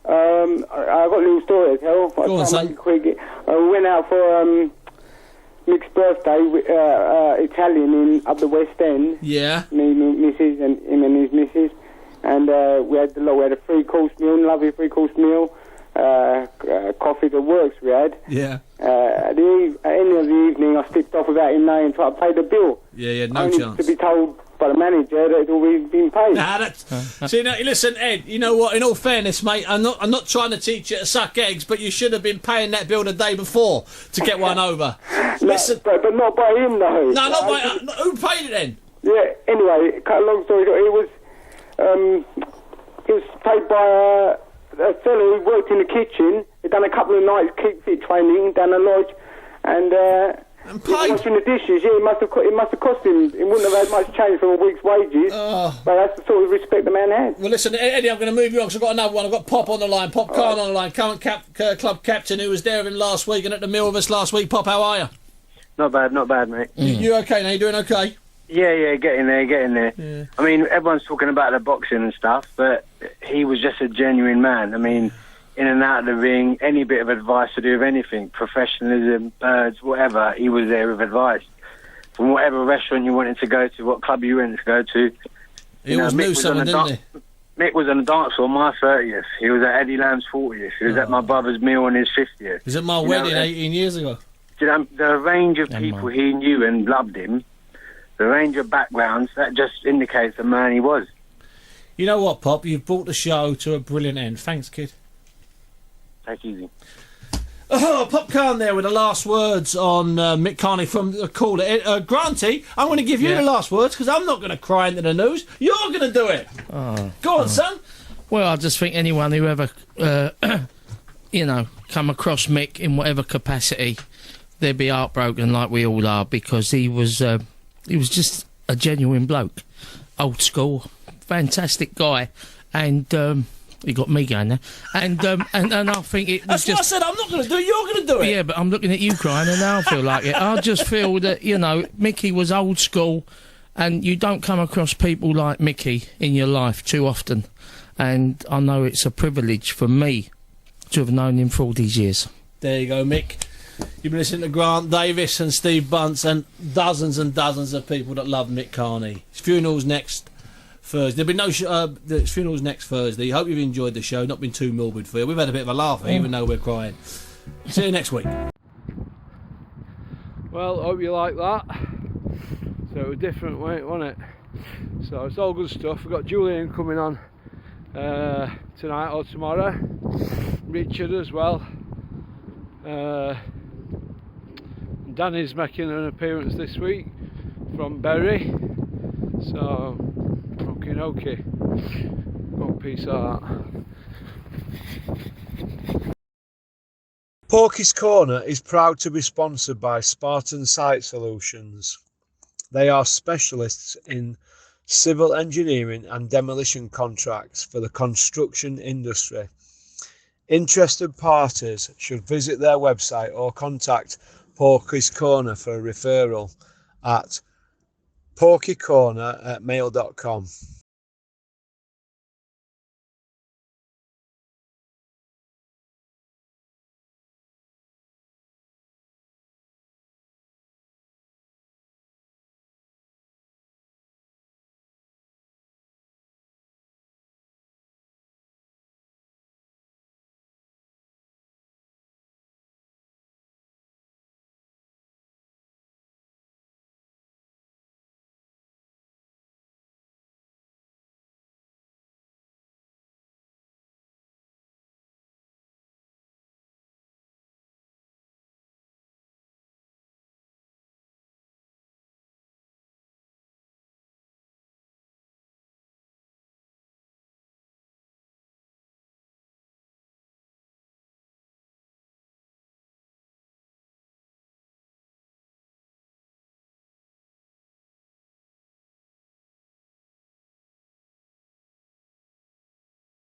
Speaker 14: I've got a little story to tell.
Speaker 3: Go on, son.
Speaker 14: We went out for Mick's birthday, Italian up the West End.
Speaker 3: Yeah.
Speaker 14: Me, Mrs. and him and his missus, and we had a 3-course meal, lovely 3-course meal. Coffee that works we had.
Speaker 3: Yeah.
Speaker 14: At the end of the evening, I slipped off without him knowing, so I paid the bill.
Speaker 3: Yeah, no
Speaker 14: only
Speaker 3: chance.
Speaker 14: to be told by the manager that it had already been paid.
Speaker 3: See, now, listen, Ed, you know what? In all fairness, mate, I'm not trying to teach you to suck eggs, but you should have been paying that bill the day before to get one over. Listen,
Speaker 14: but not by him, though.
Speaker 3: No, not by. Who paid it then?
Speaker 14: Yeah. Anyway, cut a long story short, it was paid by a fellow who worked in the kitchen. He'd done a couple of nights keep fit training down the lodge, and washing the dishes. Yeah, it must have cost him. It wouldn't have had much change from a week's wages. But that's the sort of respect the man had.
Speaker 3: Well, listen, Eddie, I'm going to move you on because I've got another one. I've got Pop on the line, Pop Khan on the line, current club captain who was there with him last week and at the mill with us last week. Pop, how are you?
Speaker 15: Not bad, mate.
Speaker 3: You okay now? You doing okay?
Speaker 15: Yeah, getting there. Yeah. I mean, everyone's talking about the boxing and stuff, but he was just a genuine man. I mean, in and out of the ring, any bit of advice to do with anything, professionalism, birds, whatever, he was there with advice. From whatever restaurant you wanted to go to, what club you wanted to go to.
Speaker 3: He always knew something, didn't he?
Speaker 15: Mick was on the dance floor on my 30th. He was at Eddie Lamb's 40th. He was at my brother's meal on his 50th.
Speaker 3: He was at my wedding 18 years ago.
Speaker 15: The range of people he knew and loved him, the range of backgrounds, that just indicates the man he was.
Speaker 3: You know what, Pop? You've brought the show to a brilliant end. Thanks, kid.
Speaker 15: Take it easy.
Speaker 3: Oh, Pop Khan there with the last words on Mick Carney from the caller. Granty, I'm going to give you the last words because I'm not going to cry into the news. You're going to do it. Go on, son.
Speaker 7: Well, I just think anyone who ever, come across Mick in whatever capacity, they'd be heartbroken like we all are because he was just a genuine bloke, old school, fantastic guy, and he got me going there, and I think it was
Speaker 3: That's what I said. I'm not going to do it. You're going to do it.
Speaker 7: Yeah, but I'm looking at you crying, and I feel like it. I just feel that Mickey was old school, and you don't come across people like Mickey in your life too often, and I know it's a privilege for me to have known him for all these years.
Speaker 3: There you go, Mick. You've been listening to Grant Davis and Steve Bunce and dozens of people that love Mick Carney. His funeral's next Thursday. There'll be no the funeral's next Thursday. Hope you've enjoyed the show. Not been too morbid for you. We've had a bit of a laugh, even though we're crying. See you next week.
Speaker 1: Well, hope you like that. So it was different, wasn't it? So it's all good stuff. We've got Julian coming on tonight or tomorrow. Richard as well. Danny's making an appearance this week from Bury. So, okay. One piece of that.
Speaker 16: Porky's Corner is proud to be sponsored by Spartan Site Solutions. They are specialists in civil engineering and demolition contracts for the construction industry. Interested parties should visit their website or contact Porky's Corner for a referral at porkycorner@mail.com.